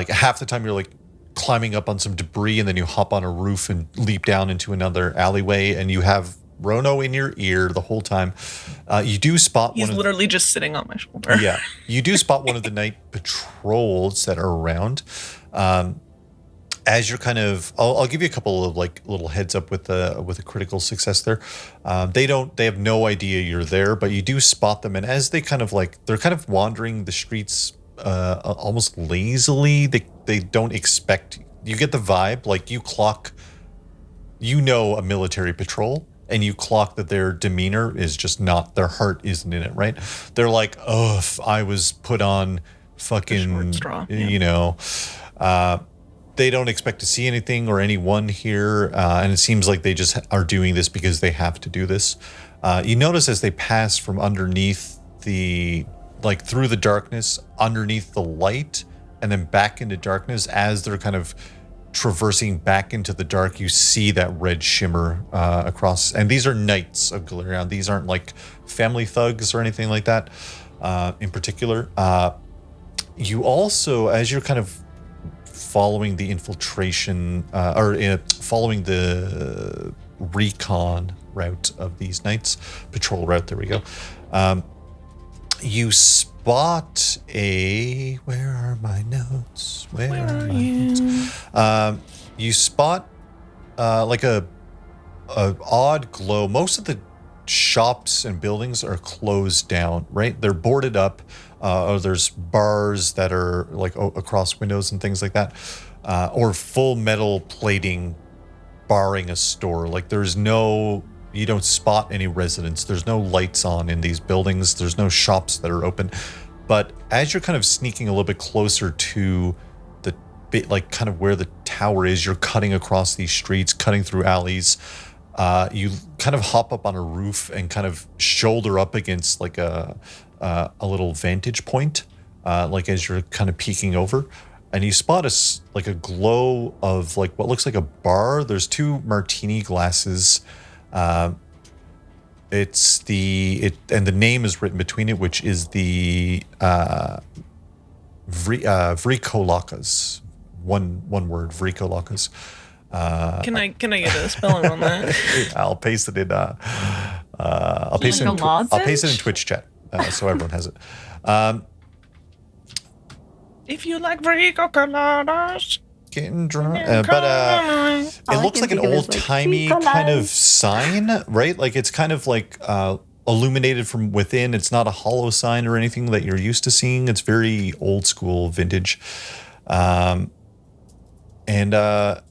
half the time you're like climbing up on some debris, and then you hop on a roof and leap down into another alleyway, and you have Rono in your ear the whole time. You do spot He's literally just sitting on my shoulder. Yeah, you do spot one of the night patrols that are around. As you're kind of, I'll give you a couple of like little heads up with a critical success there. They have no idea you're there, but you do spot them, and as they kind of like, they're kind of wandering the streets almost lazily. They don't expect, you get the vibe, like you clock, a military patrol, and you clock that their demeanor is just not, their heart isn't in it, right? They're like, oh, if I was put on fucking, straw, they don't expect to see anything or anyone here, and it seems like they just are doing this because they have to do this. You notice as they pass from underneath through the darkness, underneath the light, and then back into darkness, as they're kind of traversing back into the dark, you see that red shimmer across. And these are knights of Galerion. These aren't like family thugs or anything like that in particular. You also, as you're kind of following the infiltration following the recon route of these knights, patrol route, there we go, you spot where are my notes? Where are my notes? You spot like a odd glow. Most of the shops and buildings are closed down, right? They're boarded up, or there's bars that are like across windows and things like that, or full metal plating barring a store. Like you don't spot any residents. There's no lights on in these buildings. There's no shops that are open. But as you're kind of sneaking a little bit closer to the bit, like kind of where the tower is, you're cutting across these streets, cutting through alleys. You kind of hop up on a roof and kind of shoulder up against like a little vantage point, like as you're kind of peeking over, and you spot a glow of like what looks like a bar. There's two martini glasses. And the name is written between it, which is the Vrikolakas. One word, Vrikolakas. Can I get a spelling on that? I'll paste it in. I'll paste it in Twitch chat, so everyone has it. If you like Vrikolakas. Getting drunk, but it looks like an old-timey kind of sign, right? Like it's kind of like illuminated from within. It's not a hollow sign or anything that you're used to seeing. It's very old school, vintage. and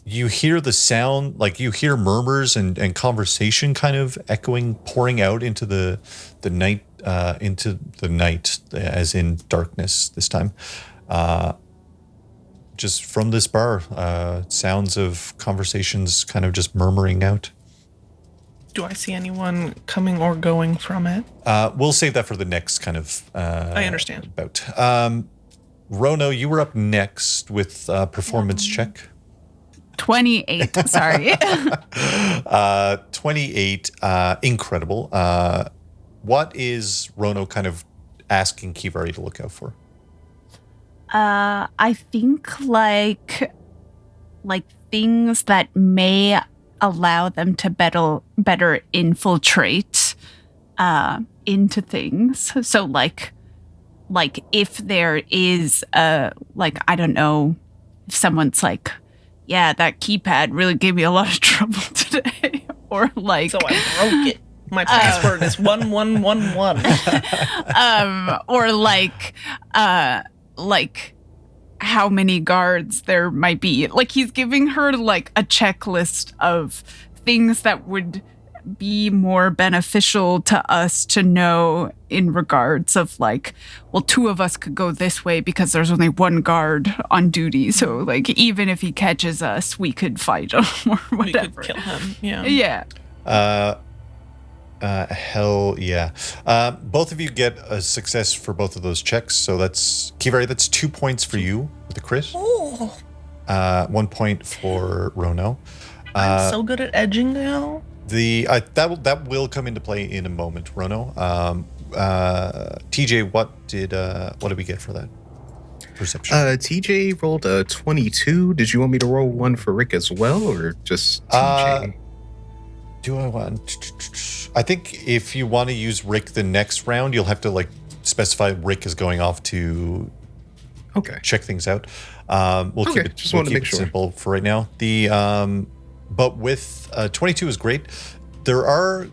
you hear the sound, like you hear murmurs and conversation kind of echoing, pouring out into the night, as in darkness this time. Just from this bar, sounds of conversations kind of just murmuring out. Do I see anyone coming or going from it? We'll save that for the next kind of I understand. bout. Rono, you were up next with performance check. 28. Sorry. 28. Incredible. What is Rono kind of asking Kivari to look out for? I think like things that may allow them to better infiltrate into things. So like if there is I don't know, if someone's like, yeah, that keypad really gave me a lot of trouble today, or like, So I broke it. My password is 1111. or like how many guards there might be. Like he's giving her like a checklist of things that would be more beneficial to us to know in regards of like, well, two of us could go this way because there's only one guard on duty. So like even if he catches us, we could fight him or whatever. We could kill him. Yeah. Yeah. Hell yeah. Both of you get a success for both of those checks. So that's, Kivari, that's 2 points for you with the crit. Oh, 1 point for Rono. I'm so good at edging now. That will come into play in a moment, Rono. TJ, what did we get for that perception? TJ rolled a 22. Did you want me to roll one for Rick as well, or just TJ? Do I want? I think if you want to use Rick the next round, you'll have to like specify Rick is going off to check things out. We'll keep it. Just we'll wanted to keep make it sure. simple for right now. But with 22 is great. There are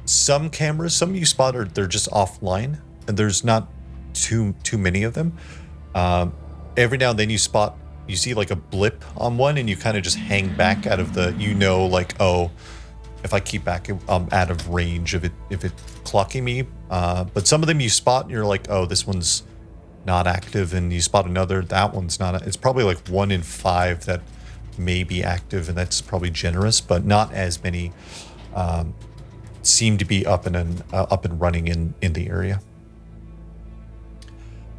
some cameras, some you spot they're just offline, and there's not too many of them. Every now and then you see like a blip on one, and you kind of just hang back out of the, like, oh, if I keep back, I'm out of range of it if it's clocking me. But some of them you spot, and you're like, oh, this one's not active, and you spot another, that one's not. It's probably like 1 in 5 that may be active, and that's probably generous, but not as many seem to be up and running in the area.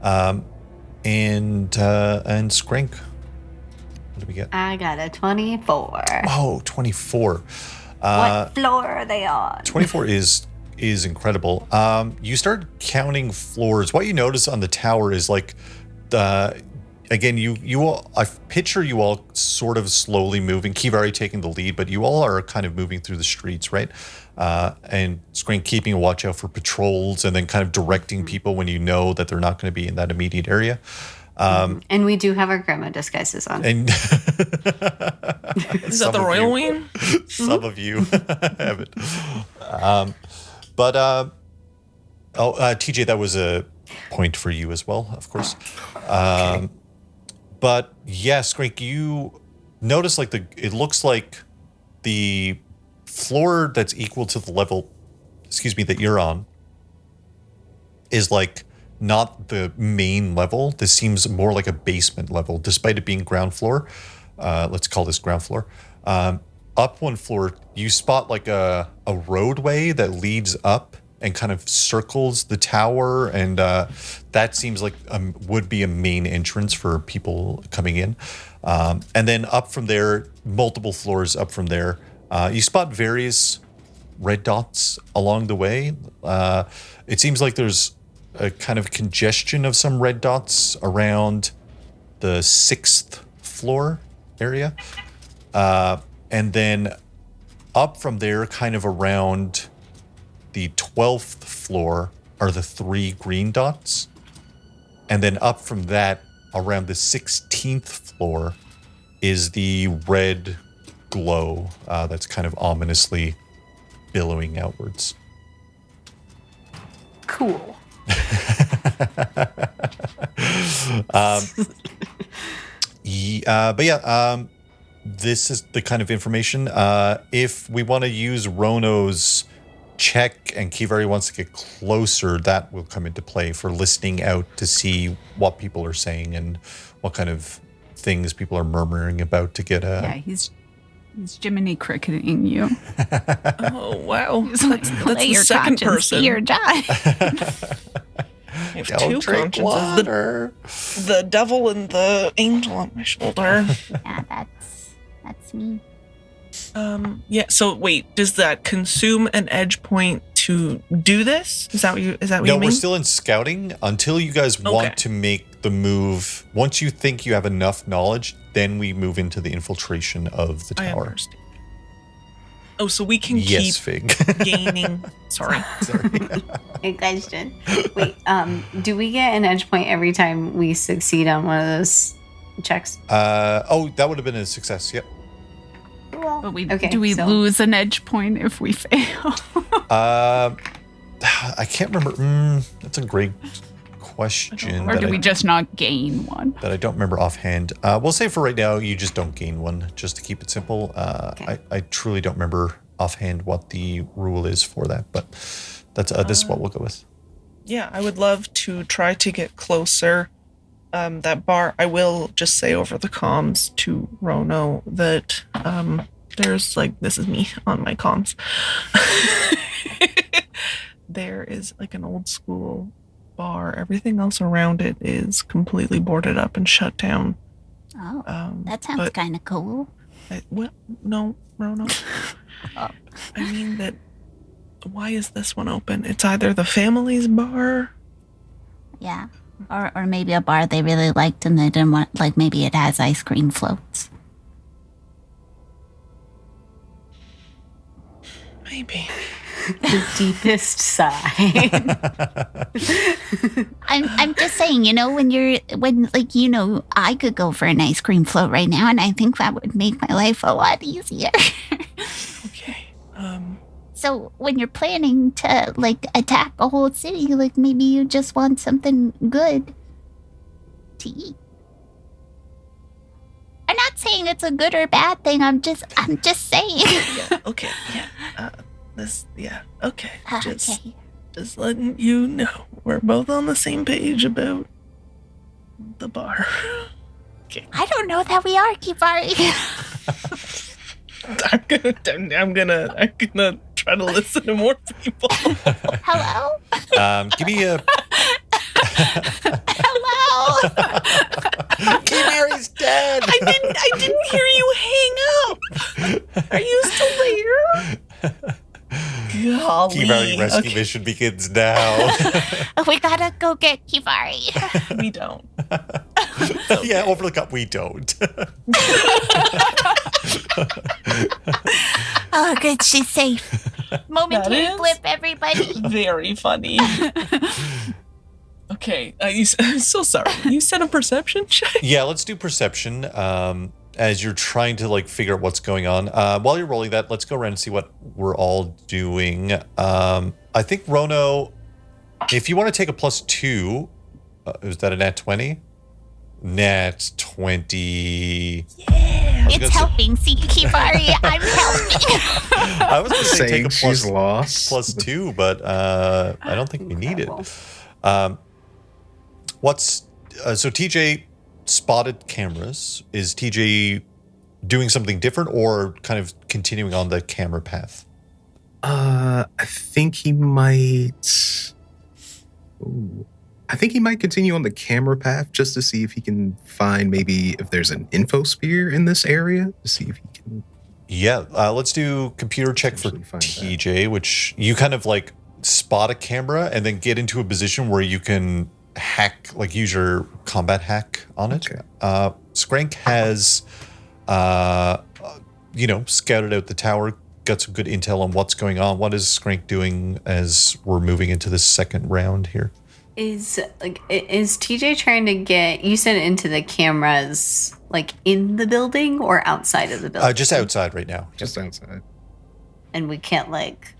And Skrank, what did we get? I got a 24. Oh, 24. What floor are they on? 24 is incredible. You start counting floors. What you notice on the tower is like again, you all, I picture you all sort of slowly moving, Kivari taking the lead, but you all are kind of moving through the streets, right? And Skrank keeping a watch out for patrols, and then kind of directing people when you know that they're not going to be in that immediate area. And we do have our grandma disguises on. And Is that the royal wing? Some of you have it. TJ, that was a point for you as well, of course. But yeah, Skrank, you notice like it looks like the floor that's equal to the level, that you're on is like not the main level. This seems more like a basement level, despite it being ground floor. Let's call this ground floor. Up one floor, you spot like a roadway that leads up and kind of circles the tower, and that seems like would be a main entrance for people coming in. And then up from there, multiple floors up from there, you spot various red dots along the way. It seems like there's a kind of congestion of some red dots around the 6th floor area. And then up from there, kind of around the 12th floor, are the 3 green dots. And then up from that, around the 16th floor, is the red glow that's kind of ominously billowing outwards. This is the kind of information. If we want to use Rono's check and Kivari wants to get closer, that will come into play for listening out to see what people are saying and what kind of things people are murmuring about to get a... Yeah, he's Jiminy cricketing you. Oh, wow. He's like, That's play the your second conscience, person. see or die. I have Don't two drink consciences. water. The devil and the angel on my shoulder. Yeah, that's me. Yeah, so wait, does that consume an edge point to do this? Is that what you No, mean? we're still in scouting until you guys want Okay. to make the move. Once you think you have enough knowledge, then we move into the infiltration of the I tower. understand. Oh, so we can Yes, keep Fig. gaining. Sorry. Sorry. Good question. Wait, do we get an edge point every time we succeed on one of those checks? That would have been a success. Yep. But Okay, do we so- lose an edge point if we fail? I can't remember. That's a great question. Or that do I- we just not gain one? that I don't remember offhand. We'll say for right now, you just don't gain one, just to keep it simple. Okay. I truly don't remember offhand what the rule is for that, but that's this is what we'll go with. Yeah, I would love to try to get closer. That bar, I will just say over the comms to Rono that there's this is me on my comms. There is an old school bar. Everything else around it is completely boarded up and shut down. Oh, that but sounds kind of cool. No, Rono. I mean that. Why is this one open? It's either the family's bar. Yeah. Or maybe a bar they really liked and they didn't want, maybe it has ice cream floats. Maybe. The deepest sigh. I'm just saying, I could go for an ice cream float right now, and I think that would make my life a lot easier. Okay. So when you're planning to attack a whole city, maybe you just want something good to eat. I'm not saying it's a good or bad thing. I'm just saying. Yeah. Okay. Yeah. Okay. Okay. Just letting you know we're both on the same page about the bar. Okay. I don't know that we are, Kivari. I'm gonna try to listen to more people. Hello? Give me a... Hello? Kivari's dead! I didn't hear you hang up. Are you still there? Golly. Kivari rescue Okay, mission begins now. We gotta go get Kivari. we don't. Yeah, over the cup, we don't. Oh, good. She's safe. Momentary That is- blip, everybody. Very funny. Okay, I'm so sorry. You said a perception check? Yeah, let's do perception. As you're trying to figure out what's going on. While you're rolling that, let's go around and see what we're all doing. I think Rono, if you want to take a +2, is that a nat 20? Nat 20. Yeah. was It's gonna say- helping. See, Kivari, I'm helping. I was going to say Saying take a she's lost. +2, but I don't think we need it. Incredible. So TJ spotted cameras. Is TJ doing something different or kind of continuing on the camera path? I think he might. Ooh. I think he might continue on the camera path just to see if he can find maybe if there's an info spear in this area to see if he can. Yeah, let's do computer check for Potentially find TJ, which you kind of spot a camera and then get into a position where you can hack, use your combat hack on it. Okay. Skrank has, scouted out the tower, got some good intel on what's going on. What is Skrank doing as we're moving into this second round here? Is TJ trying to get, you said into the cameras, in the building or outside of the building? Just outside right now. Just outside. And we can't look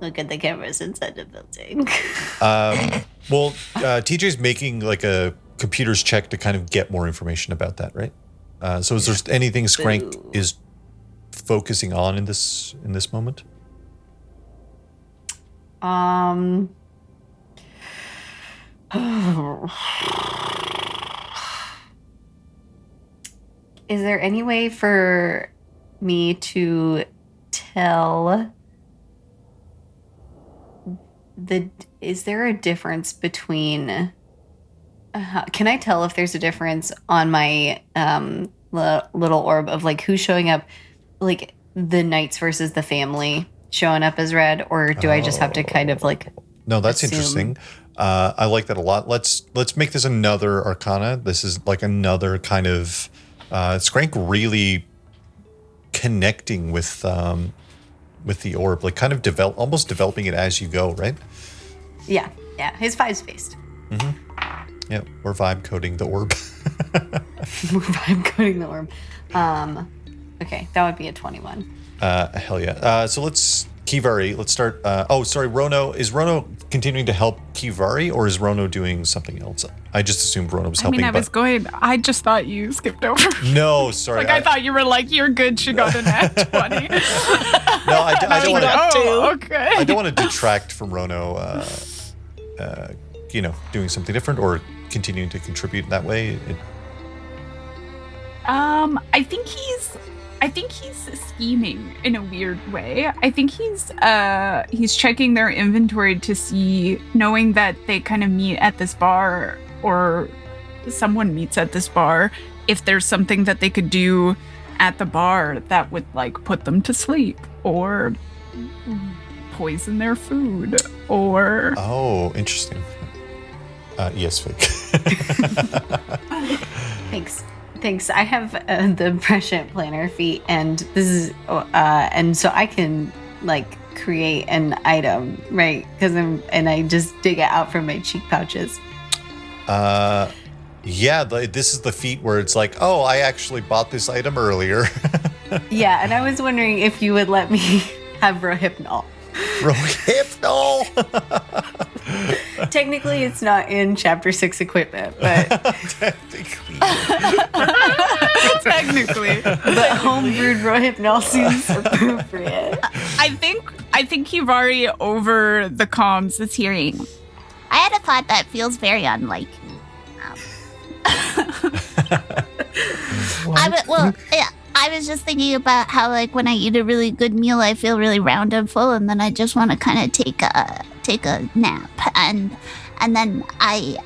at the cameras inside the building. TJ's making a computers check to kind of get more information about that, right? So is there anything Skrank is focusing on in this moment? Is there any way for me to tell is there a difference between can I tell if there's a difference on my little orb of like who's showing up, like the knights versus the family showing up as red, or do I just have to kind of like No, that's assume? interesting. I like that a lot. Let's make this another arcana. This is like another kind of Skrank really connecting with the orb, like kind of almost developing it as you go, right? Yeah, his 5's based. Yeah, we're vibe coding the orb. We're vibe coding the orb. Okay, that would be a 21. Hell yeah. So let's Kivari. Let's start. Rono. Is Rono continuing to help Kivari, or is Rono doing something else? I just assumed Rono was helping. I just thought you skipped over. No, sorry. I thought you were like, you're good. She got a nat 20. No, I don't want to. Oh, okay. I don't want to detract from Rono. Doing something different or continuing to contribute in that way. I think he's scheming in a weird way. I think he's checking their inventory to see, knowing that they kind of meet at this bar or someone meets at this bar, if there's something that they could do at the bar that would like put them to sleep or poison their food or... Oh, interesting. Yes, fake. Thanks. I have the prescient planner feat, and this is, and so I can like create an item, right? I just dig it out from my cheek pouches. Yeah, this is the feat where it's like, oh, I actually bought this item earlier. Yeah, and I was wondering if you would let me have Rohypnol. Rohypnol. Technically, it's not in Chapter 6 equipment, but Technically. but homebrewed Rohypnol seems appropriate. I think Kivari over the comms is hearing. I had a thought that feels very unlike me. I was just thinking about how, like, when I eat a really good meal, I feel really round and full, and then I just want to kind of take a nap, and then I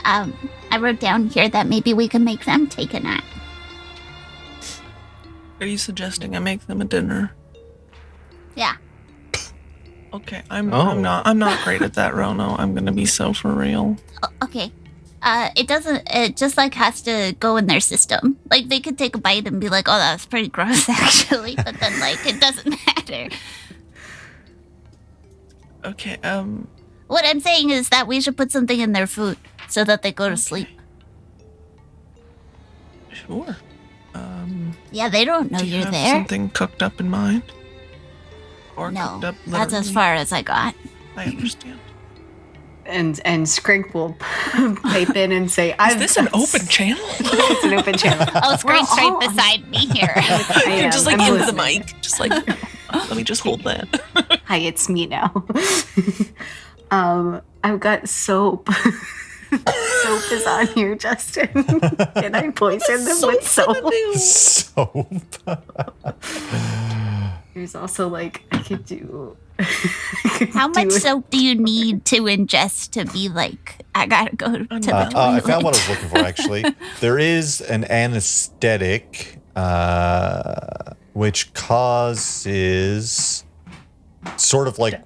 wrote down here that maybe we can make them take a nap. Are you suggesting I make them a dinner? Yeah. Okay, I'm not great at that, Rono. I'm gonna be so for real. Okay. It just like has to go in their system. Like they could take a bite and be like, oh, that was pretty gross actually, but then like it doesn't matter. Okay, What I'm saying is that we should put something in their food so that they go to sleep. Sure. Yeah, they don't know do you you're have there. something cooked up in mind? Or No, cooked up that's as literally? far as I got. I understand. And Skrank will pipe in and say, Is this an open channel? It's an open channel. Oh, Skrank's We're all right beside me here. You're just like I'm into the listening. mic. Just like, let me just hold that. Hi, it's me now. I've got soap. Soap is on here, Justin. Can I poison them with soap? Soap. There's also like I could do. How much soap do you need to ingest to be like, I gotta go to the toilet? I found what I was looking for, actually. There is an anesthetic, which causes sort of like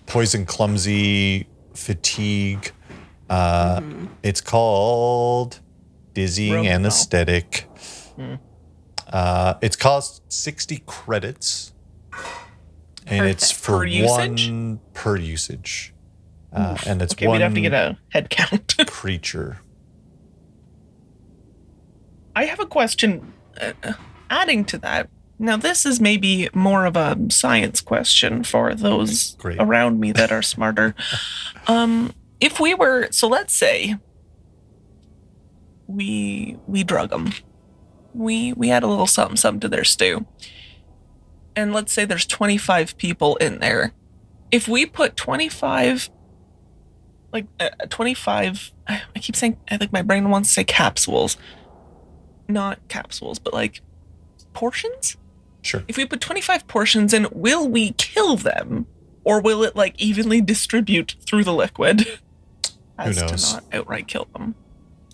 poison, clumsy, fatigue. It's called dizzying Rono. anesthetic. It's cost 60 credits. And it's for Per usage? one per usage. And it's Okay, one we'd have to get a head count. creature. I have a question adding to that. Now, this is maybe more of a science question for those Great. around me that are smarter. If we were, so let's say we drug them. We had a little something to their stew. And let's say there's 25 people in there. If we put 25, I keep saying, I think my brain wants to say capsules. Not capsules, but like portions? Sure. If we put 25 portions in, will we kill them? Or will it like evenly distribute through the liquid? As Who knows? to not outright kill them.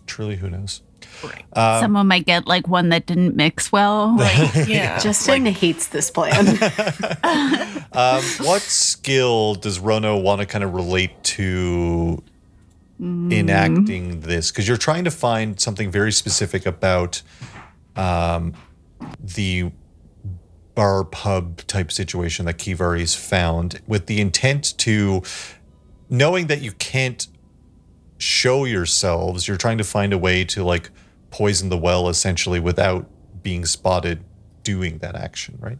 Truly, who knows? Right. Someone might get like one that didn't mix well. Right. Yeah. Justin hates this plan. What skill does Rono want to kind of relate to enacting this? Because you're trying to find something very specific about the bar pub type situation that Kivari's found, with the intent to, knowing that you can't show yourselves, you're trying to find a way to like poison the well essentially without being spotted doing that action, right?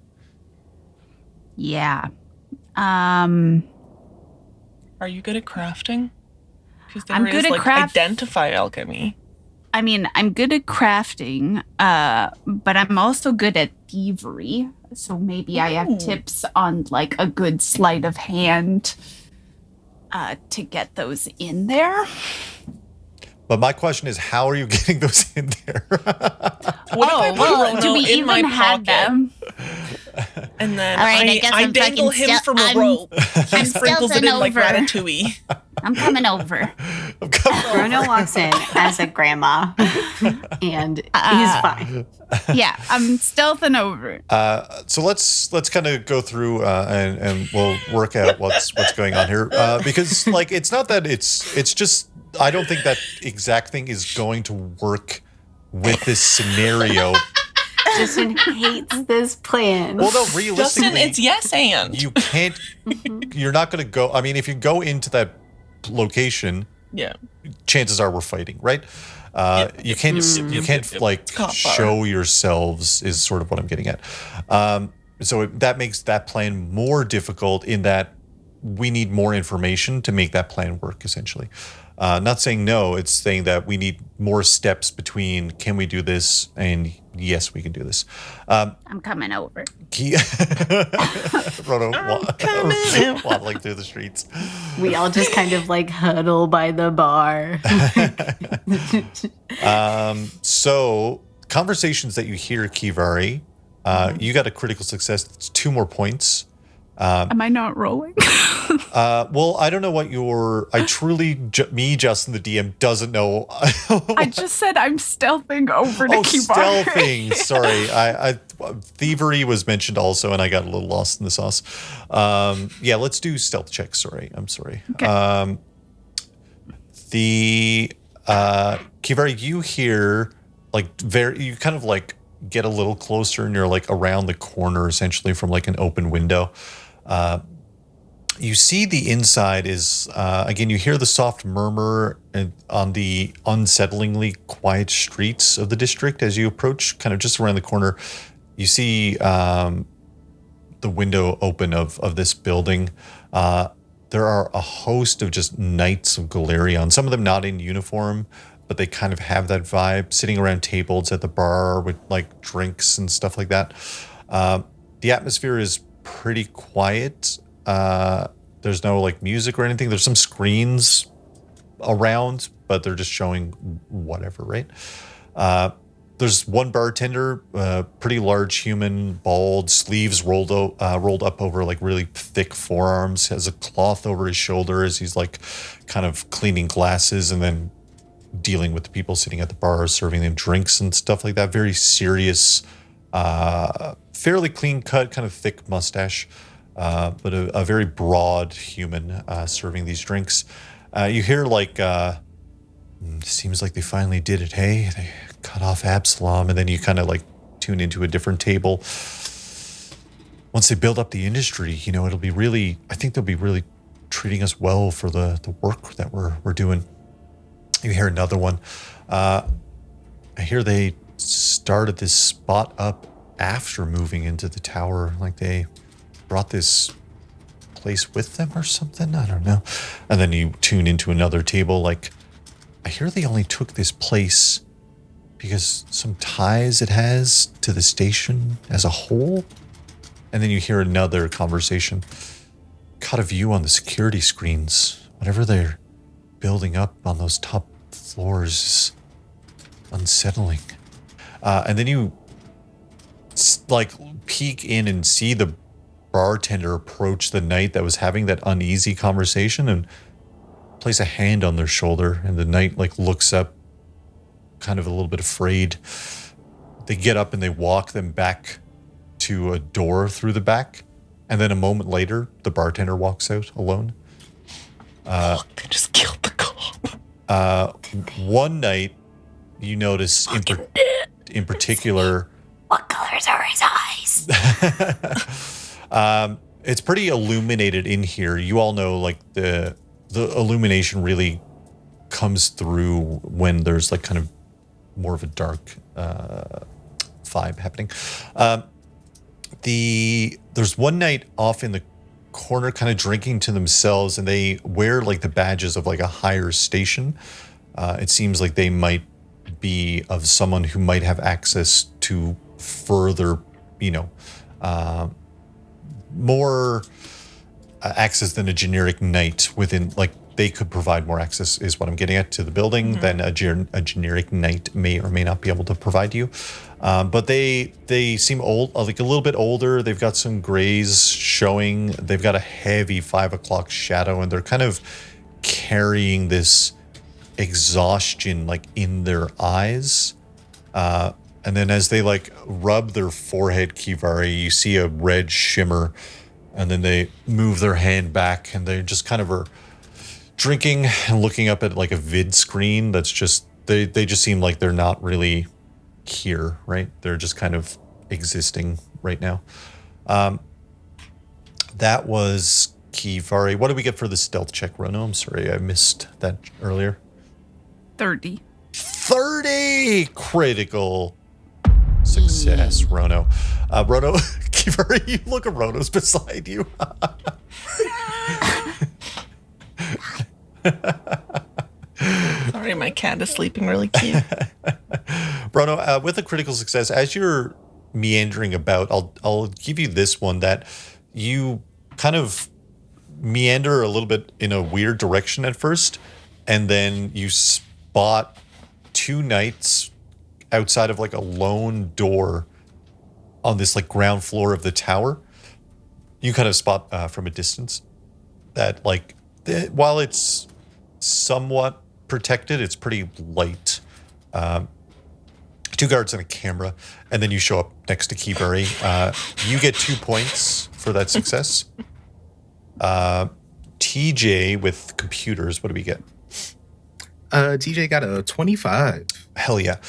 Yeah. Are you good at crafting? Because I'm good at identify alchemy. I mean, I'm good at crafting, but I'm also good at thievery. So maybe I have tips on like a good sleight of hand to get those in there. But my question is, how are you getting those in there? What if I put Rono do we in even my have pocket, them? and then All right, I guess I I'm dangle fucking him still- from a I'm- rope? He sprinkles it stilting in like over. ratatouille. I'm coming over. Bruno walks in as a grandma, and he's fine. Yeah, I'm stealthing over. So let's kind of go through and we'll work out what's going on here, because like it's not that it's just, I don't think that exact thing is going to work with this scenario. Justin hates this plan. Well, no, realistically, Justin, it's yes and. you can't. You're not going to go. I mean, if you go into that location, Yeah. chances are we're fighting, right? You can't like Cop bar. show yourselves is sort of what I'm getting at. So that makes that plan more difficult in that we need more information to make that plan work, essentially. Not saying no, it's saying that we need more steps between can we do this and yes, we can do this. I'm coming over. Rono waddling through the streets. We all just kind of like huddle by the bar. So conversations that you hear, Kivari, you got a critical success. It's 2 more points. Am I not rolling? Well, I don't know what Justin, the DM, doesn't know. I just said I'm stealthing over to Kivari. Stealthing. Sorry. I thievery was mentioned also, and I got a little lost in the sauce. Yeah, let's do stealth checks. Sorry. I'm sorry. Okay. Kivari, you hear you kind of like get a little closer, and you're like around the corner essentially from like an open window. You see the inside is, again, you hear the soft murmur on the unsettlingly quiet streets of the district as you approach, kind of just around the corner. You see the window open of this building. There are a host of just knights of Galerion, some of them not in uniform, but they kind of have that vibe, sitting around tables at the bar with like drinks and stuff like that. The atmosphere is pretty quiet. There's no like music or anything. There's some screens around, but they're just showing whatever, right? There's one bartender, pretty large human, bald, sleeves rolled up over like really thick forearms, has a cloth over his shoulder as he's like kind of cleaning glasses and then dealing with the people sitting at the bar, serving them drinks and stuff like that. Very serious, fairly clean cut, kind of thick mustache. But a very broad human serving these drinks. You hear like, seems like they finally did it, hey? They cut off Absalom, and then you kind of like tune into a different table. Once they build up the industry, it'll be really, I think they'll be really treating us well for the work that we're doing. You hear another one. I hear they started this spot up after moving into the tower, like they brought this place with them or something. I don't know. And then you tune into another table. Like, I hear they only took this place because some ties it has to the station as a whole. And then you hear another conversation. Caught a view on the security screens. Whatever they're building up on those top floors is unsettling. And then you like peek in and see the bartender approach the knight that was having that uneasy conversation and place a hand on their shoulder, and the knight like looks up kind of a little bit afraid. They get up and they walk them back to a door through the back, and then a moment later the bartender walks out alone. They just killed the cop. One night you notice in particular What colors are his eyes? it's pretty illuminated in here. You all know like the illumination really comes through when there's like kind of more of a dark vibe happening. There's one night off in the corner kind of drinking to themselves, and they wear like the badges of like a higher station. It seems like they might be of someone who might have access to further, more access than a generic knight within, like they could provide more access is what I'm getting at to the building than a generic knight may or may not be able to provide you. But they seem old, like a little bit older. They've got some grays showing. They've got a heavy 5 o'clock shadow, and they're kind of carrying this exhaustion like in their eyes. And then as they like rub their forehead, Kivari, you see a red shimmer, and then they move their hand back, and they just kind of are drinking and looking up at like a vid screen that's just, they just seem like they're not really here, right? They're just kind of existing right now. That was Kivari. What did we get for the stealth check, Rono? I'm sorry, I missed that earlier. 30. 30 critical success, Rono. Rono, Kivari, you look at Rono's beside you. Sorry, my cat is sleeping really cute. Rono, with a critical success, as you're meandering about, I'll give you this one that you kind of meander a little bit in a weird direction at first, and then you spot two knights outside of like a lone door on this like ground floor of the tower. You kind of spot from a distance that like while it's somewhat protected, it's pretty light. Two guards and a camera, and then you show up next to Kivari. You get 2 points for that success. TJ with computers, what do we get? TJ got a 25. Hell yeah.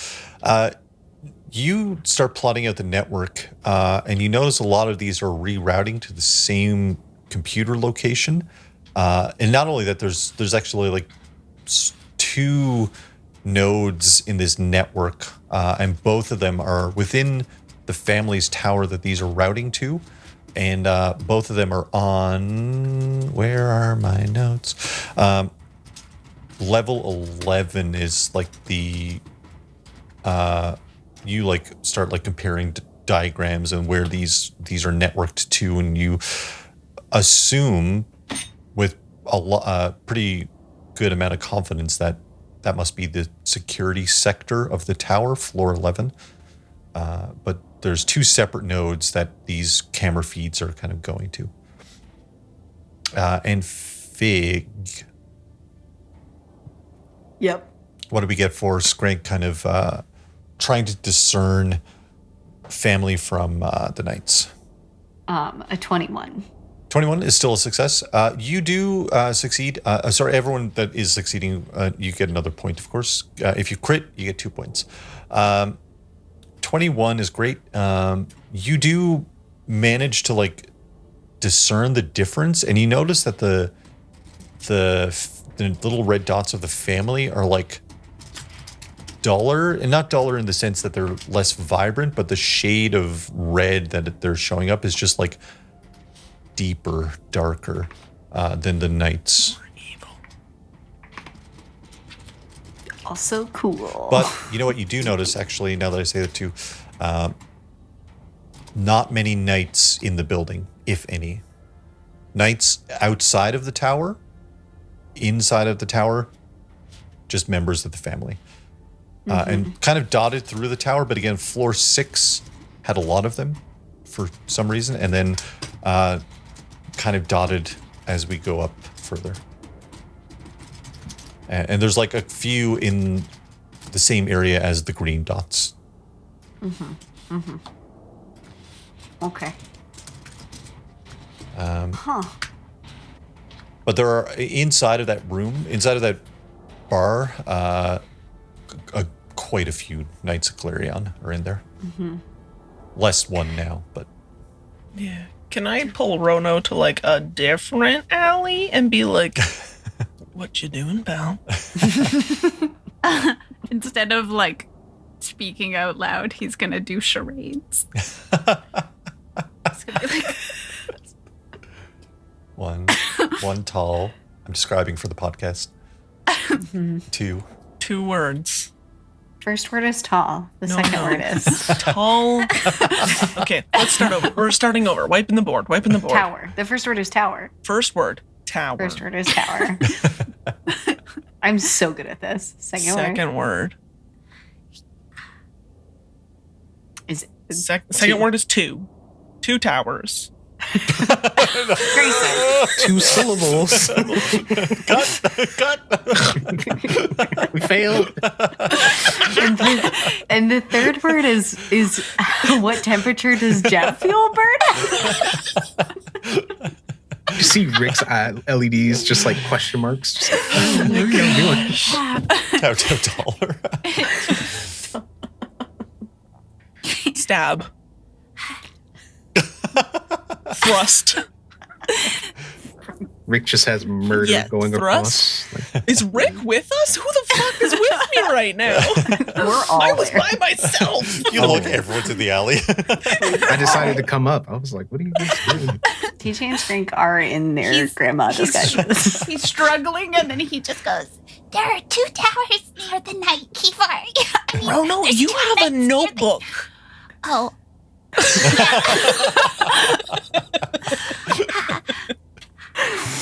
You start plotting out the network, and you notice a lot of these are rerouting to the same computer location. And not only that, there's actually like 2 nodes in this network, and both of them are within the family's tower that these are routing to. And both of them are on, where are my notes? Level 11 is like the, you like start like comparing diagrams and where these are networked to, and you assume with a pretty good amount of confidence that must be the security sector of the tower, floor 11. But there's 2 separate nodes that these camera feeds are kind of going to. And Fig. Yep. What do we get for Skrank kind of trying to discern family from the knights? A 21. 21 is still a success. You do succeed. Sorry, everyone that is succeeding, you get another point, of course. If you crit, you get 2 points. 21 is great. You do manage to like discern the difference, and you notice that the little red dots of the family are like duller, and not duller in the sense that they're less vibrant, but the shade of red that they're showing up is just like deeper, darker than the knights. Also cool. But you know what you do notice, actually, now that I say that too, not many knights in the building, if any. Knights outside of the tower, inside of the tower, just members of the family. And kind of dotted through the tower, but again, floor 6 had a lot of them for some reason, and then kind of dotted as we go up further. And there's like a few in the same area as the green dots. Okay. But there are, inside of that room, inside of that bar, quite a few Knights of Clarion are in there. Less one now, but... Yeah. Can I pull Rono to like a different alley and be like, what you doing, pal? Instead of like speaking out loud, he's gonna do charades. He's gonna be like, one tall. I'm describing for the podcast. 2. 2 words. First word is tall. The second word is tall. Okay, let's start over. We're starting over. Wiping the board. Tower. The first word is tower. First word, tower. First word is tower. I'm so good at this. Second word. Is second word is 2. 2 towers. Grayson. 2 syllables. Cut. We failed. And the third word is what temperature does jet fuel burn? You see Rick's LEDs just like question marks. Just like, what are you doing? $1. Stab. Thrust. Rick just has murder going thrust. across. Like, Is Rick with us? Who the fuck is with me right now? We're all I was there. by myself. You look, everyone's in the alley. I decided to come up. I was like, what are you guys doing? TJ and Skrank are in their grandma disguises. He's struggling, and then he just goes, "There are 2 towers near the night, Kivari." I mean, Rono, there's you 2 have a knights near the- notebook. Oh.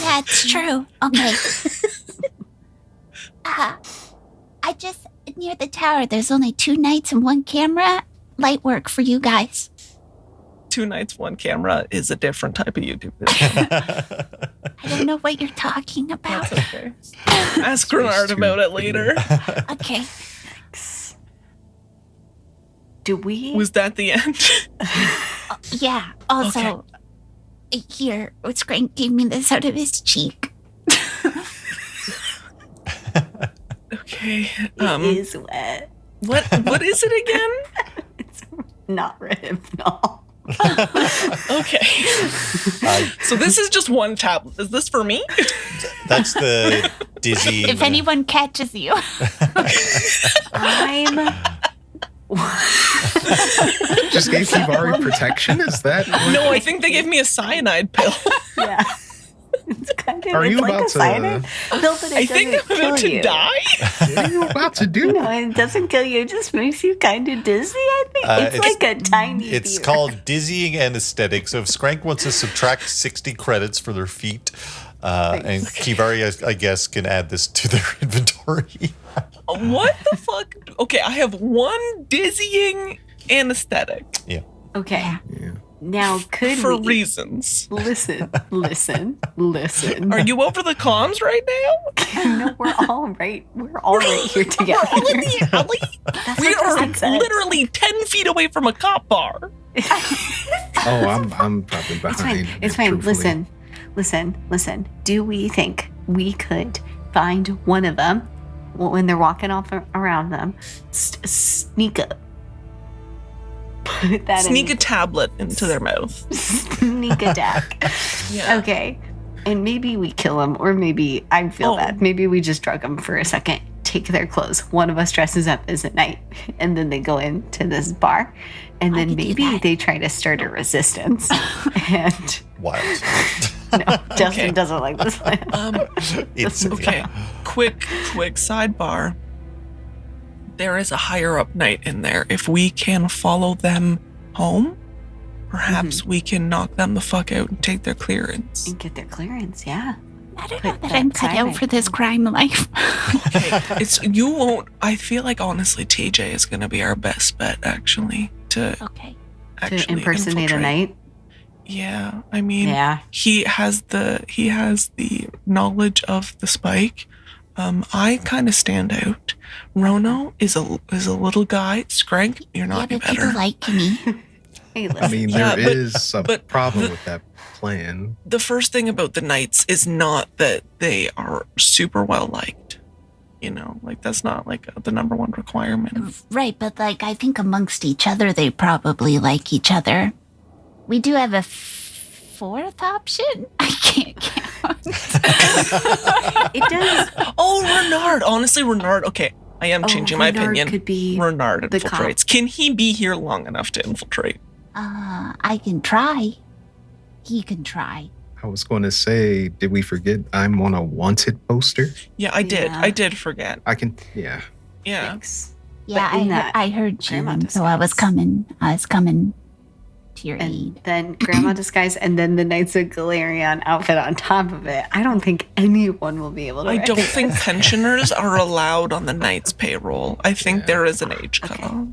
Yeah, it's true. Okay. I just, near the tower, there's only 2 knights and 1 camera. Light work for you guys. 2 nights, 1 camera is a different type of YouTube video. I don't know what you're talking about. That's okay. Ask Renard about it later. Okay. Do we? Was that the end? Yeah. Also, here, Skrank gave me this out of his cheek. Okay. It is wet. What is it again? It's not Rehypnol. Okay. So this is just 1 tablet. Is this for me? That's the dizzy. If anyone catches you. I'm. Just gave Kivari protection? Is that? No, I think they gave me a cyanide pill. Yeah. It's kind of. Are you it's like about a to- cyanide pill, but it I think doesn't I'm about kill to you. die. What are you about to do? No, it doesn't kill you. It just makes you kind of dizzy. I think it's like a tiny. It's beer. called dizzying anesthetic. So if Skrank wants to subtract 60 credits for their feet, and Kivari, I guess, can add this to their inventory. What the fuck? Okay, I have 1 dizzying anesthetic Yeah. Okay. Yeah. Now, could for we reasons. listen? Are you over the comms right now? No, we're all right. We're all right here together. We're all in the alley. That's We what are Kristen said. literally 10 feet away from a cop bar. Oh, I'm probably behind. It's fine. It's fine. truthfully. Listen. Do we think we could find one of them when they're walking off around them? Sneak up. Put that Sneak a in. tablet into their mouth. Sneak attack. Yeah. Okay. And maybe we kill them, or maybe I feel bad. Maybe we just drug them for a second, take their clothes. One of us dresses up as a knight, and then they go into this bar, and then could do maybe that. they try to start a resistance. And Wild. no, Justin Okay. doesn't like this plan. It's Okay. Quick sidebar. there is a higher up knight in there. If we can follow them home, perhaps we can knock them the fuck out and take their clearance. And get their clearance, yeah. I don't Put know that that I'm cut side out right for this crime life. Okay, you won't. I feel like honestly, TJ is going to be our best bet actually to Okay. actually To impersonate a infiltrate. knight. Yeah, I mean, Yeah. he has the knowledge of the spike. I kind of stand out. Rono is a little guy. Skrank, you're not Yeah, any but people better. like me. Hey, I listen. mean, Yeah, there is a but problem the- with that plan. The first thing about the knights is not that they are super well liked. You know, like that's not like the number one requirement. Right, but like I think amongst each other they probably like each other. We do have a fourth option. I can't count. It does. Oh, Renard. Honestly, Renard. Okay, I am changing my Renard opinion. could be Renard the cop. infiltrates. Can he be here long enough to infiltrate? I can try. He can try. I was going to say, did we forget I'm on a wanted poster? Yeah, I did. Yeah. I did forget. I can, yeah. Yeah. Thanks. Yeah, But in that I heard grandma you, so I was disguise. coming to your And aid. then Grandma Disguise, and then the Knights of Galarian outfit on top of it. I don't think anyone will be able to. I don't recognize think it. pensioners are allowed on the knight's payroll. I think Yeah. there is an age Okay. cutoff.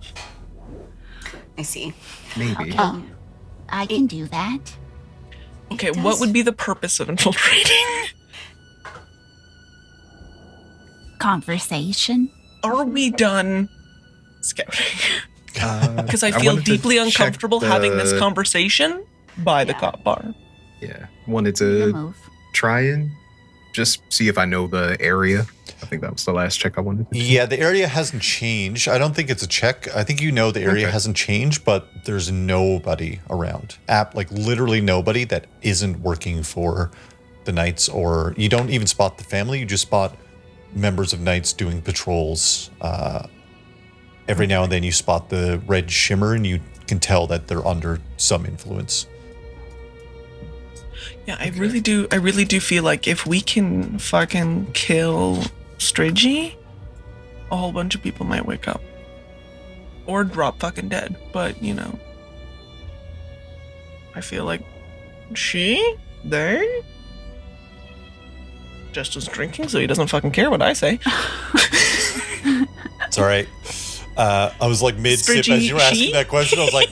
I see. Maybe. Okay. I can do that. Okay, It what does- would be the purpose of infiltrating? Conversation. Are we done scouting? Because I I feel wanted to deeply check uncomfortable having this the- conversation by the Yeah. cop bar. Yeah. Wanted The to move. try and just see if I know the area. I think that was the last check I wanted to do. Yeah, the area hasn't changed. I don't think it's a check. I think you know the area Okay. hasn't changed, but there's nobody around. Like literally nobody that isn't working for the Knights, or you don't even spot the family. You just spot members of Knights doing patrols. Every now and then you spot the red shimmer, and you can tell that they're under some influence. Yeah, I really do feel like if we can fucking kill Strigi, a whole bunch of people might wake up. Or drop fucking dead. But, you know. I feel like they just is drinking, so he doesn't fucking care what I say. It's all right. I was like mid-sip as you were asking She? that question. I was like,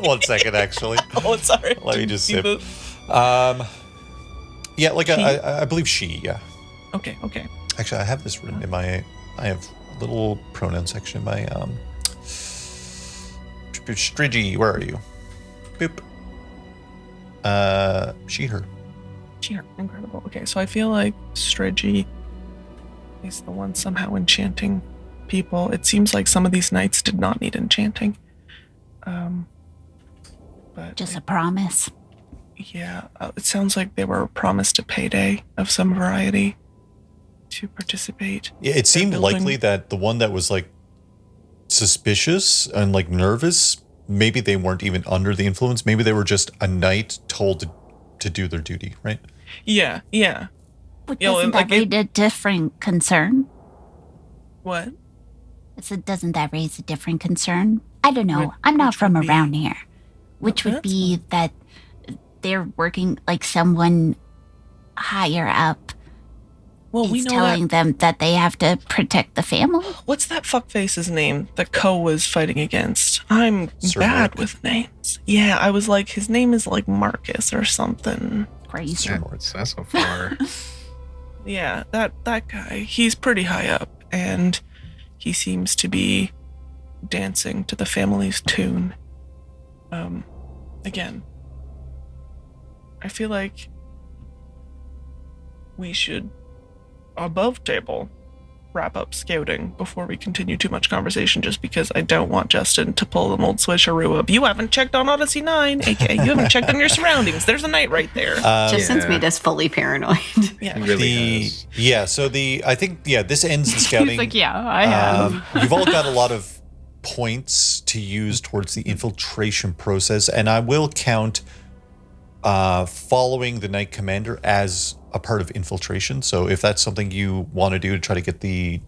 1 second, actually. Oh, sorry. Let me just See sip. the- Yeah, like She? I believe she, yeah. Okay. Actually, I have this written in my. I have a little pronoun section in my. Strigi, where are you? Boop. She, her. Cheer. Incredible. Okay, so I feel like Strigi is the one somehow enchanting people. It seems like some of these knights did not need enchanting. But Just a promise. yeah, it sounds like they were promised a payday of some variety to participate. Yeah, it seemed building- likely that the one that was like suspicious and like nervous, maybe they weren't even under the influence. Maybe they were just a knight told to do their duty, right? Yeah. But You know, doesn't like that raise a different concern? What? Doesn't that raise a different concern? I don't know. Which- I'm not which from would be- around here. Which would that's be that they're working like someone higher up Well, we is know telling them that they have to protect the family. What's that fuckface's name that Ko was fighting against? I'm Sir bad Mark? with names. Yeah, I was like, his name is like Marcus or something. Grayson. That's so far. Yeah, that guy. He's pretty high up, and he seems to be dancing to the family's tune. Again, I feel like we should, above table, wrap up scouting before we continue too much conversation, just because I don't want Justin to pull an old switcheroo of, you haven't checked on Odyssey 9, aka you haven't checked on your surroundings. There's a knight right there. Justin's Yeah. made us fully paranoid. Yeah. He really has. I think this ends the scouting. He's like, yeah, I have. You've all got a lot of points to use towards the infiltration process, and I will count following the Knight Commander as a part of infiltration. So if that's something you want to do to try to get the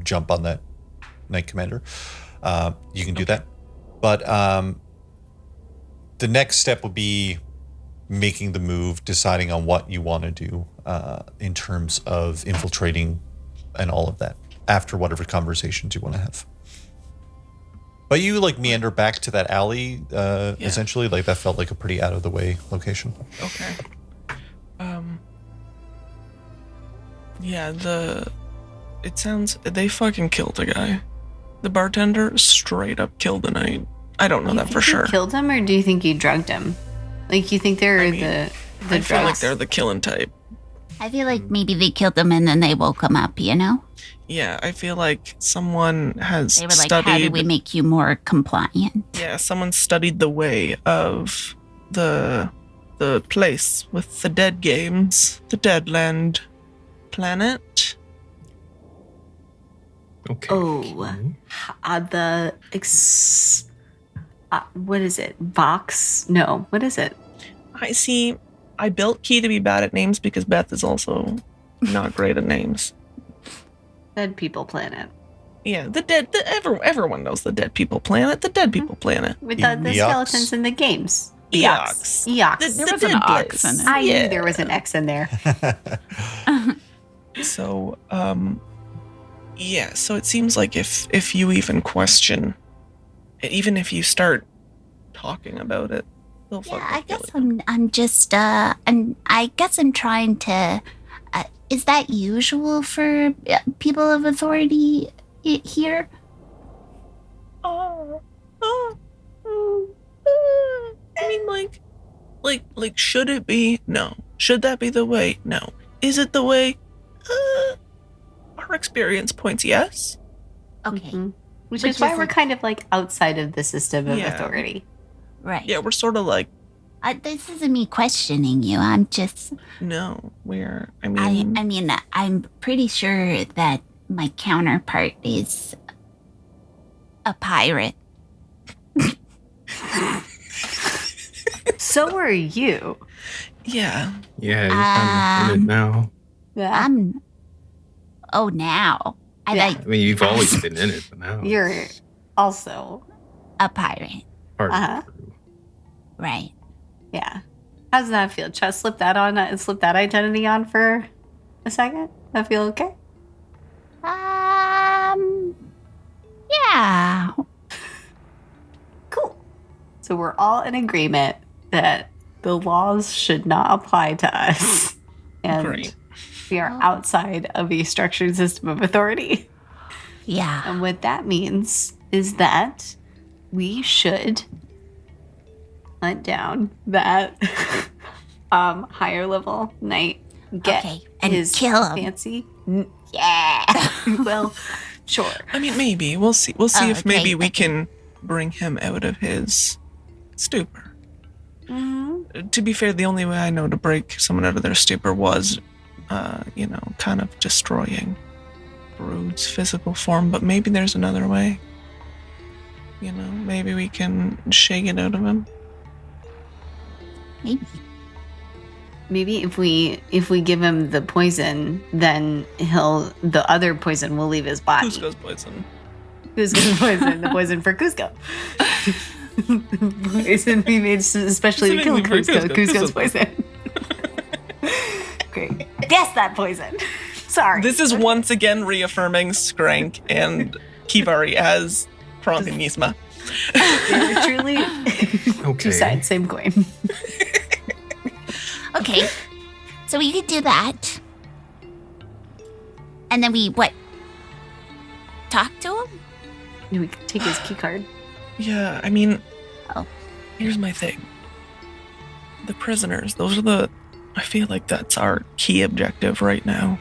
jump on that Knight Commander, you can do that. But the next step would be making the move, deciding on what you want to do in terms of infiltrating and all of that after whatever conversations you want to have. But you like meander back to that alley, essentially. Like that felt like a pretty out of the way location. Okay. Yeah, it sounds they fucking killed a guy. The bartender straight up killed a knight. I don't know that for sure. Killed him, or do you think you drugged him? Like you think they're the I feel like drugs? they're the killing type. I feel like maybe they killed him and then they woke him up, you know? Yeah, I feel like someone has They were like, studied. how do we make you more compliant? Yeah, someone studied the way of the place with the dead games, the Deadland planet. Okay. Oh, what is it? Vox? No, what is it? I built Key to be bad at names because Beth is also not great at names. Dead People Planet. Yeah, everyone knows the Dead People planet. The Dead People planet. With the skeletons in the games. Eox. Eox. There was an ox in it. I knew there was an X in there. So, yeah. So it seems like if you even question, even if you start talking about it, they'll Yeah, fucking I kill guess you. I'm just I guess I'm trying to is that usual for people of authority here? I mean, like, should it be? No. Should that be the way? No. Is it the way? Our experience points yes. Okay. Mhm. Which Which is why is we're like- kind of like outside of the system of Yeah. authority. Right. Yeah, we're sort of like, This isn't me questioning you. I'm just no, we're. I I mean, mean I'm pretty sure that my counterpart is a pirate. So are you. yeah. Yeah, you're kind of in it now. Yeah. Now. I Yeah. like I mean, you've always been in it, but now You're also. a pirate. part Uh-huh. of the crew. Right. Yeah. How does that feel? Just slip that identity on for a second? That feel okay? Yeah. Cool. So we're all in agreement that the laws should not apply to us. And Great. we are outside of a structured system of authority. Yeah. And what that means is that we should hunt down that higher level knight. Get Okay, and his kill him. fancy. Yeah. Well, sure. I mean, maybe we'll see. We'll see if maybe we okay. can bring him out of his stupor. Mm-hmm. To be fair, the only way I know to break someone out of their stupor was, kind of destroying Brood's physical form. But maybe there's another way. You know, maybe we can shake it out of him. Maybe. Maybe if we give him the poison, then the other poison will leave his body. Cusco's poison. Cusco's poison, the poison for Cusco. Poison we made especially to kill Specifically for Cusco. Cusco. Cusco's poison. Great. Guess that poison. Sorry. This is once again reaffirming Skrank and Kivari as Kronk and Nisma. They're truly Okay. two sides, same coin. Okay. So we could do that. And then we talk to him? We could take his key card. Yeah, I mean, Oh. here's my thing. The prisoners, I feel like that's our key objective right now.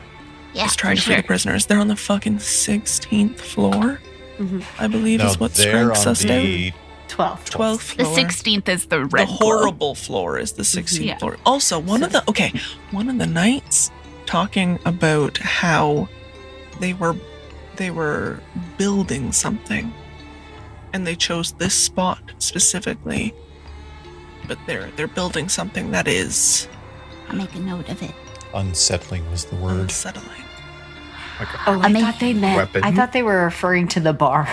Yeah. Is trying for to free sure. the prisoners. They're on the fucking 16th floor, Mhm. I believe No, is what they're Skrank on sussed the 12. 12th The floor. 16th is the The red glow. horrible floor is the 16th Yeah. floor. Also, one of the knights talking about how they were building something, and they chose this spot specifically. But they're building something that is I'll make a note of it. Unsettling was the word. unsettling. Oh, I thought they meant. weapon. I thought they were referring to the bar.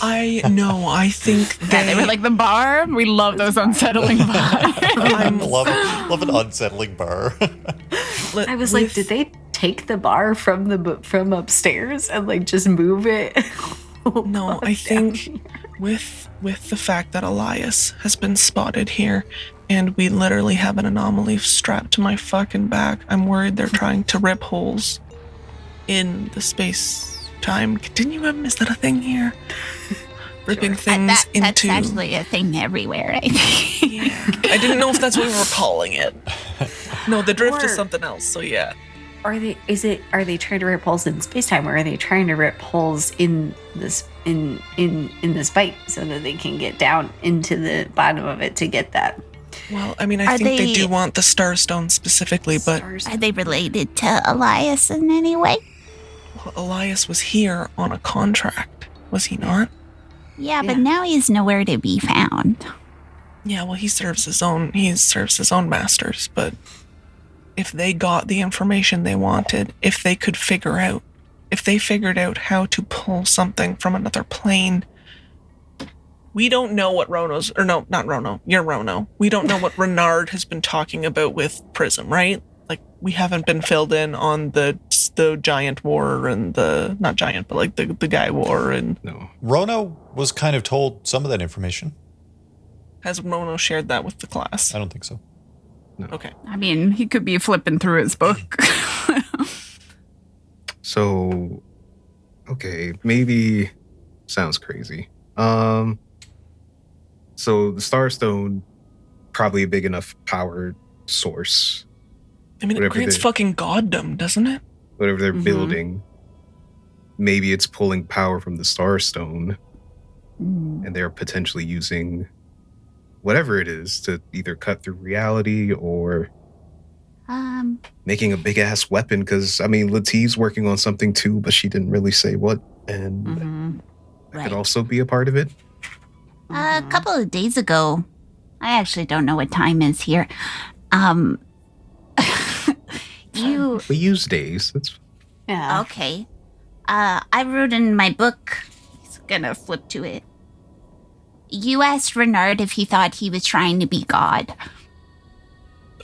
I know. I think Yeah, they were like the bar. We love those unsettling vibes. love an unsettling bar. I was like, did they take the bar from upstairs and like just move it? No, I think with the fact that Elias has been spotted here, and we literally have an anomaly strapped to my fucking back, I'm worried they're trying to rip holes in the space-time continuum. Is that a thing here? Ripping things That's into... actually a thing everywhere, I think. Yeah. I didn't know if that's what we were calling it. No, the drift is Or- something else, so yeah. Are they trying to rip holes in space-time, or are they trying to rip holes in this in this pipe so that they can get down into the bottom of it to get that? Well, I mean, I Are think they they- do want the Starstone specifically, but Stars? Are they related to Elias in any way? well, Elias was here on a contract, was he not? Yeah, but Yeah. now he's nowhere to be found. Yeah, well, he serves his own masters, but if they got the information they wanted, if they figured out how to pull something from another plane, we don't know what not Rono, you're Rono. We don't know what Renard has been talking about with Prism, right? Like, we haven't been filled in on the giant war and not giant, but like the guy war, and No. Rono was kind of told some of that information. has Rono shared that with the class? I don't think so. Okay. I mean, he could be flipping through his book. So, okay, maybe sounds crazy. So the Starstone, probably a big enough power source. I mean, it Whatever grants they- fucking goddom, doesn't it? Whatever they're Mhm. building, maybe it's pulling power from the Starstone, and they're potentially using whatever it is to either cut through reality or making a big ass weapon. Because I mean, Latif's working on something too, but she didn't really say what, and Mm-hmm. that Right. could also be a part of it. A couple of days ago, I actually don't know what time is here. You We use days. It's Yeah. okay? I wrote in my book. He's gonna flip to it. You asked Renard if he thought he was trying to be God.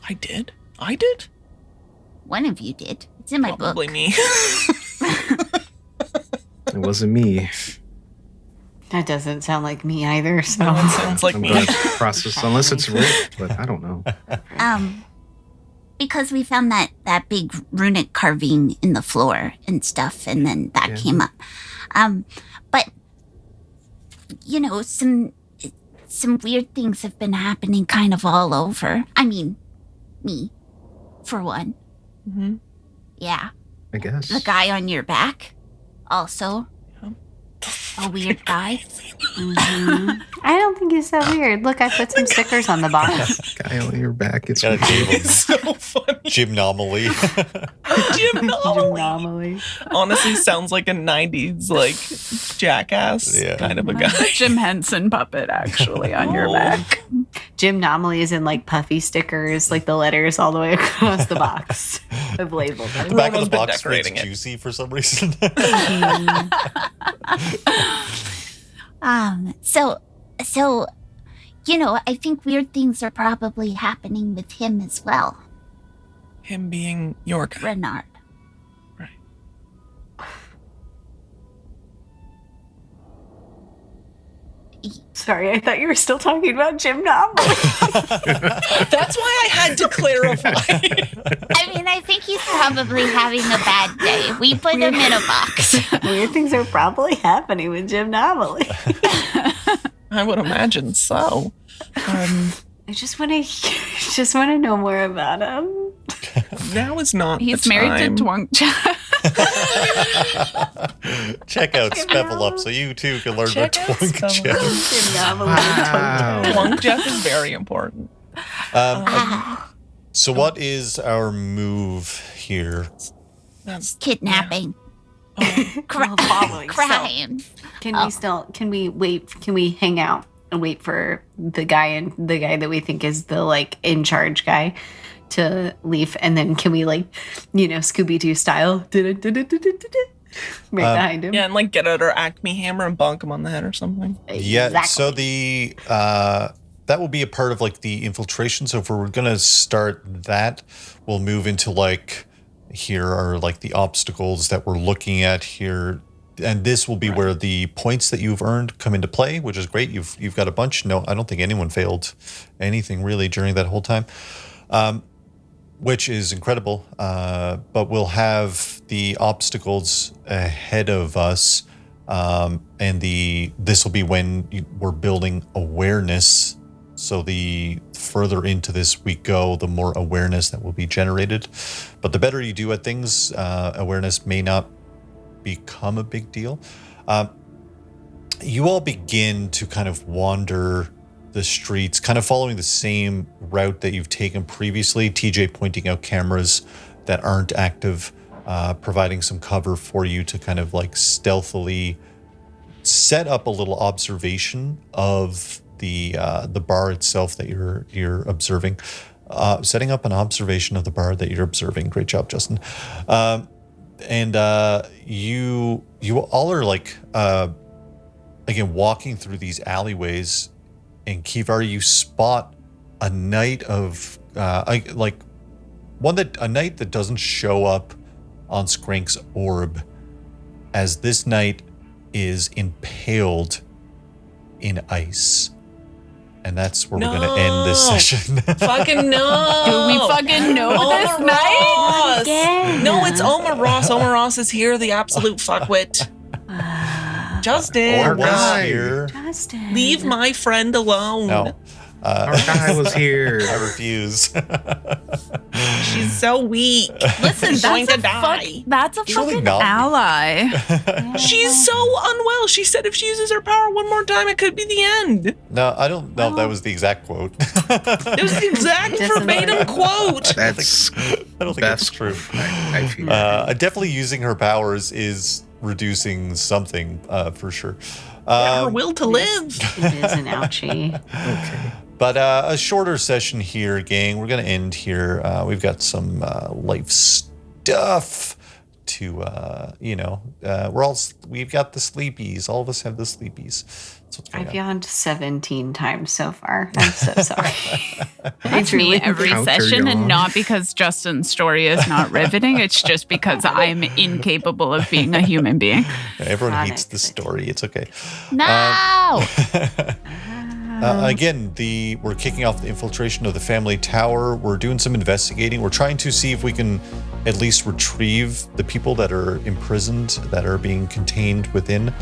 I did. One of you did. It's in my Probably book. me. it wasn't me. That doesn't sound like me either. So No one sounds like I'm me. going to process unless it's Rick, but I don't know. Because we found that big runic carving in the floor and stuff, and then that Yeah. came up. But you know, some weird things have been happening kind of all over. I mean, me, for one. Mhm. Yeah. I guess. The guy on your back, also a weird guy. Mhm. I don't think he's so weird. Look, I put some stickers on the box. Guy on your back. It's Got a table. It's so funny. Gymnomaly. Gymnomaly. Honestly, sounds like a 90s, like, jackass Yeah. kind of a guy. Jim Henson puppet, actually, on your Oh. back. Gymnomaly is in like puffy stickers, like the letters all the way across the box of labeled. The back of Rono's the been box makes decorating it. juicy for some reason. So, you know, I think weird things are probably happening with him as well, Him being your guy. Renard. Right. Sorry, I thought you were still talking about Gymnomaly. That's why I had to clarify. I mean, I think he's probably having a bad day. We put him in a box. Weird things are probably happening with Gymnomaly. I would imagine so. I just want to know more about him. Now is not He's the married time. to Twunk Jack. Check out Spevel Up so you too can learn Check about out Twink Spevel Jeff. Gymnomaly. Wow. Twunk Jeff is very important. So what is our move here? That's Kidnapping. Well, following, so- Crimes. Can we wait? Can we hang out and wait for the guy that we think is the like in charge guy to leave, and then can we like, Scooby-Doo style Right behind him. Yeah, and like get out our Acme hammer and bonk him on the head or something. Yeah, Exactly. so the that will be a part of like the infiltration. So if we're gonna start that, we'll move into like here are like the obstacles that we're looking at here. And this will be where the points that you've earned come into play, which is great. You've got a bunch. No, I don't think anyone failed anything really during that whole time. Which is incredible. But we'll have the obstacles ahead of us. And this will be when we're building awareness. So the further into this we go, the more awareness that will be generated. But the better you do at things, awareness may not become a big deal. You all begin to kind of wander the streets, kind of following the same route that you've taken previously. TJ pointing out cameras that aren't active, providing some cover for you to kind of like stealthily set up a little observation of the bar itself that you're observing. Setting up an observation of the bar that you're observing. Great job, Justin. And you all are like again walking through these alleyways. And Kivari, you spot a knight of a knight that doesn't show up on Skrank's orb, as this knight is impaled in ice. And that's where we're going to end this session. Fucking no. Do we fucking know this night? Again. No, it's Omar Ross. Omar Ross is here, the absolute fuckwit. Justin, Our guy. here. Justin. leave my friend alone. No. Our guy was here. I refuse. She's so weak. Listen, She's going that's to a die. that's a She's really fucking not. ally. She's so unwell. She said if she uses her power one more time, it could be the end. No, I don't know if that was the exact quote. It was the exact Doesn't verbatim matter. quote. That's I don't think best. it's true. I feel. Definitely using her powers is reducing something for sure. Her will to live. It is an ouchie. Okay. But a shorter session here, gang. We're going to end here. We've got some life stuff to, we've got the sleepies. All of us have the sleepies. That's what's going I've on. yawned 17 times so far. I'm so sorry. That's me every Counter session, and yawn. not because Justin's story is not riveting. It's just because I'm incapable of being a human being. Everyone Got hates it. the story. It's okay. No. Again, we're kicking off the infiltration of the family tower. We're doing some investigating. We're trying to see if we can at least retrieve the people that are imprisoned, that are being contained within.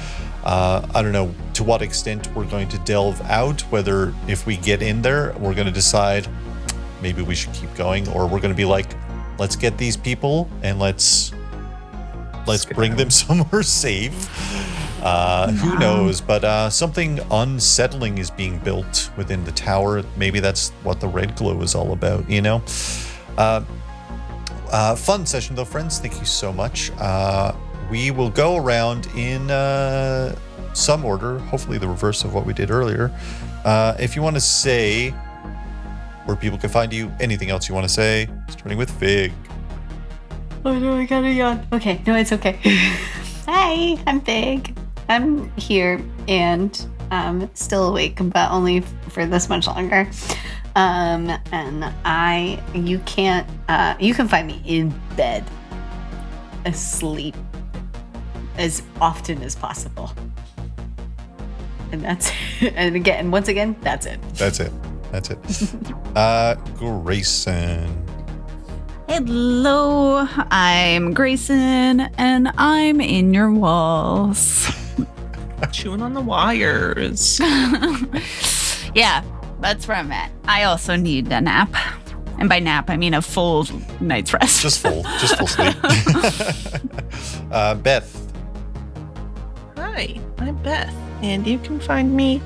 I don't know to what extent we're going to delve out, whether if we get in there, we're going to decide maybe we should keep going, or we're going to be like, let's get these people and let's bring them somewhere safe. Who knows? But something unsettling is being built within the tower. Maybe that's what the red glow is all about, you know? Fun session though, friends. Thank you so much. We will go around in some order, hopefully the reverse of what we did earlier. If you want to say where people can find you, anything else you want to say, starting with Fig. Oh no, I gotta yawn. Okay, no, it's okay. Hi, I'm Big. I'm here and still awake, but only for this much longer. And you can find me in bed, asleep, as often as possible. And that's once again, that's it. That's it. Grayson. Hello, I'm Grayson, and I'm in your walls. Chewing on the wires. Yeah, that's where I'm at. I also need a nap. And by nap, I mean a full night's rest. Just full sleep. Beth. Hi, I'm Beth, and you can find me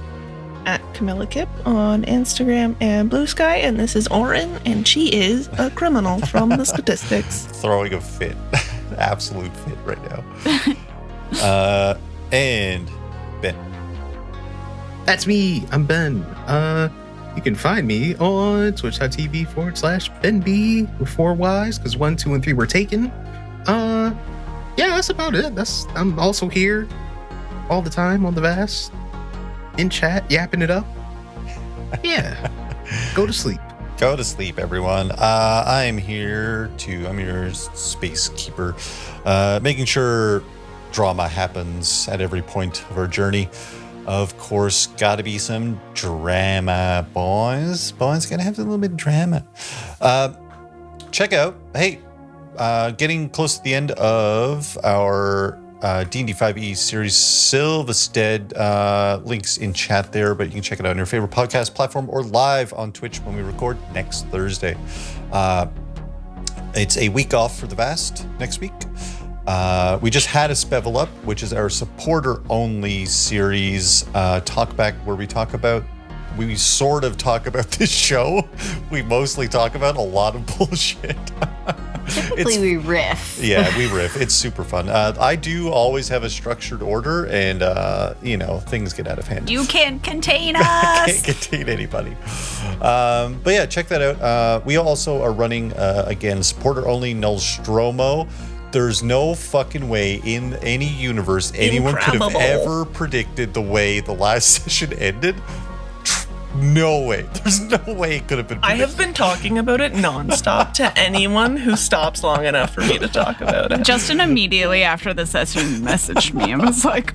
at Camilla Kip on Instagram and Blue Sky, and this is Oren, and she is a criminal from the statistics. Throwing a fit. Absolute fit right now. And Ben. That's me. I'm Ben. You can find me on twitch.tv/BenB with 4 Ys, because 1, 2, and 3 were taken. Yeah, that's about it. I'm also here all the time on the Vast, in chat, yapping it up. Yeah. Go to sleep. Go to sleep, everyone. I'm your space keeper, making sure drama happens at every point of our journey. Of course, gotta be some drama, boys. Boys, gotta have a little bit of drama. Check out, getting close to the end of our D&D 5e series, Silvistead, links in chat there, but you can check it out on your favorite podcast platform or live on Twitch when we record next Thursday. It's a week off for the Vast next week. We just had a Spevel Up, which is our supporter-only series talkback, where we sort of talk about this show. We mostly talk about a lot of bullshit. Typically we riff. Yeah, we riff. It's super fun. I do always have a structured order, and things get out of hand. You can't contain us. Can't contain anybody. But yeah, check that out. We also are running again supporter-only Nostromo. There's no fucking way in any universe anyone could have ever predicted the way the last session ended. No way. There's no way it could have been predicted. I have been talking about it nonstop to anyone who stops long enough for me to talk about it. Justin immediately after the session messaged me and was like,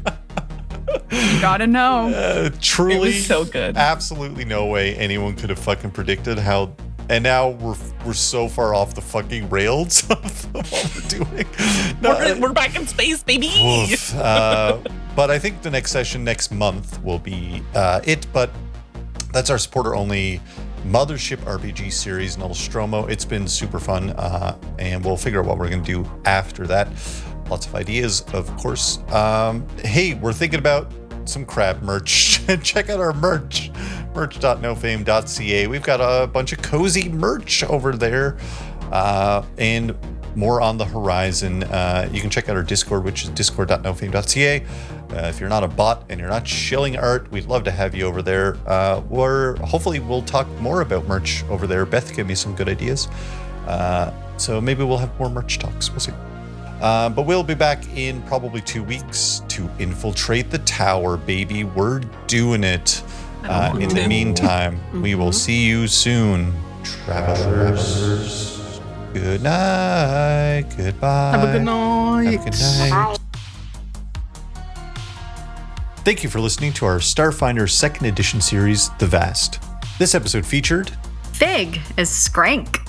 you gotta know. Truly, it was so good. Absolutely no way anyone could have fucking predicted how. And now we're so far off the fucking rails of what we're doing. We're back in space, baby. But I think the next session next month will be it. But that's our supporter-only Mothership RPG series, Nostromo. It's been super fun, and we'll figure out what we're going to do after that. Lots of ideas, of course. We're thinking about some crab merch. Check out our merch. merch.nofame.ca. We've got a bunch of cozy merch over there, and more on the horizon. You can check out our Discord, which is discord.nofame.ca. If you're not a bot and you're not shilling art, we'd love to have you over there. Hopefully we'll talk more about merch over there. Beth gave me some good ideas. So maybe we'll have more merch talks. We'll see. But we'll be back in probably 2 weeks to infiltrate the tower, baby. We're doing it. In the meantime, we will see you soon, travelers. Good night. Goodbye. Have a good night. Have a good night. Thank you for listening to our Starfinder 2nd Edition series, The Vast. This episode featured Fig as Skrank.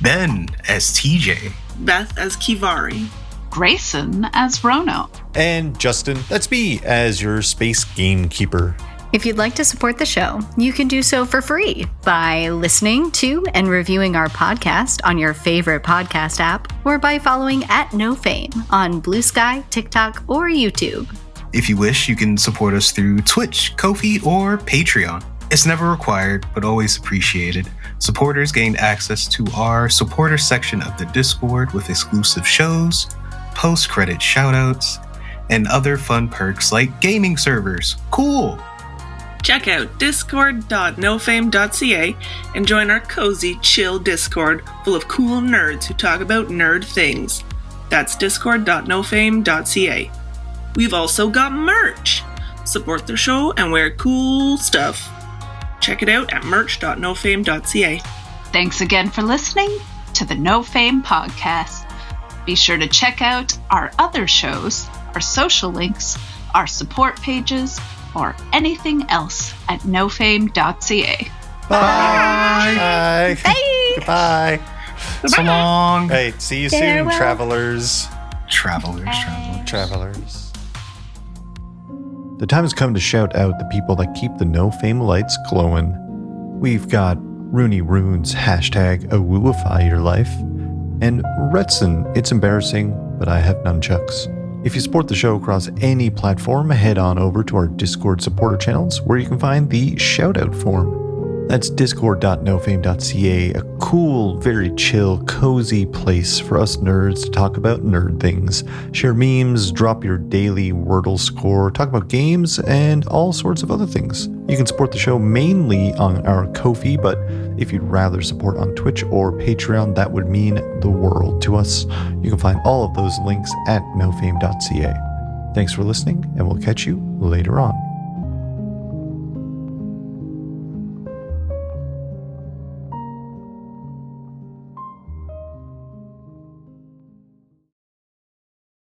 Ben as TJ. Beth as Kivari. Grayson as Rono. and Justin, that's me, as your space gamekeeper. If you'd like to support the show, you can do so for free by listening to and reviewing our podcast on your favorite podcast app, or by following @nofame on Blue Sky, TikTok, or YouTube. If you wish, you can support us through Twitch, Ko-fi, or Patreon. It's never required, but always appreciated. Supporters gain access to our supporter section of the Discord with exclusive shows, post-credit shoutouts, and other fun perks like gaming servers. Cool! Check out discord.nofame.ca and join our cozy, chill Discord full of cool nerds who talk about nerd things. That's discord.nofame.ca. We've also got merch. Support the show and wear cool stuff. Check it out at merch.nofame.ca. Thanks again for listening to the No Fame podcast. Be sure to check out our other shows, our social links, our support pages, or anything else at nofame.ca. Bye. Bye. Goodbye. So long. Hey, see you Farewell. soon, travelers. Travelers. The time has come to shout out the people that keep the No Fame lights glowing. We've got Rooney Runes, #awooify your life, and Retson, it's embarrassing, but I have nunchucks. If you support the show across any platform, head on over to our Discord supporter channels where you can find the shout out form. That's discord.nofame.ca, a cool, very chill, cozy place for us nerds to talk about nerd things, share memes, drop your daily Wordle score, talk about games, and all sorts of other things. You can support the show mainly on our Ko-fi, but if you'd rather support on Twitch or Patreon, that would mean the world to us. You can find all of those links at nofame.ca. Thanks for listening, and we'll catch you later on.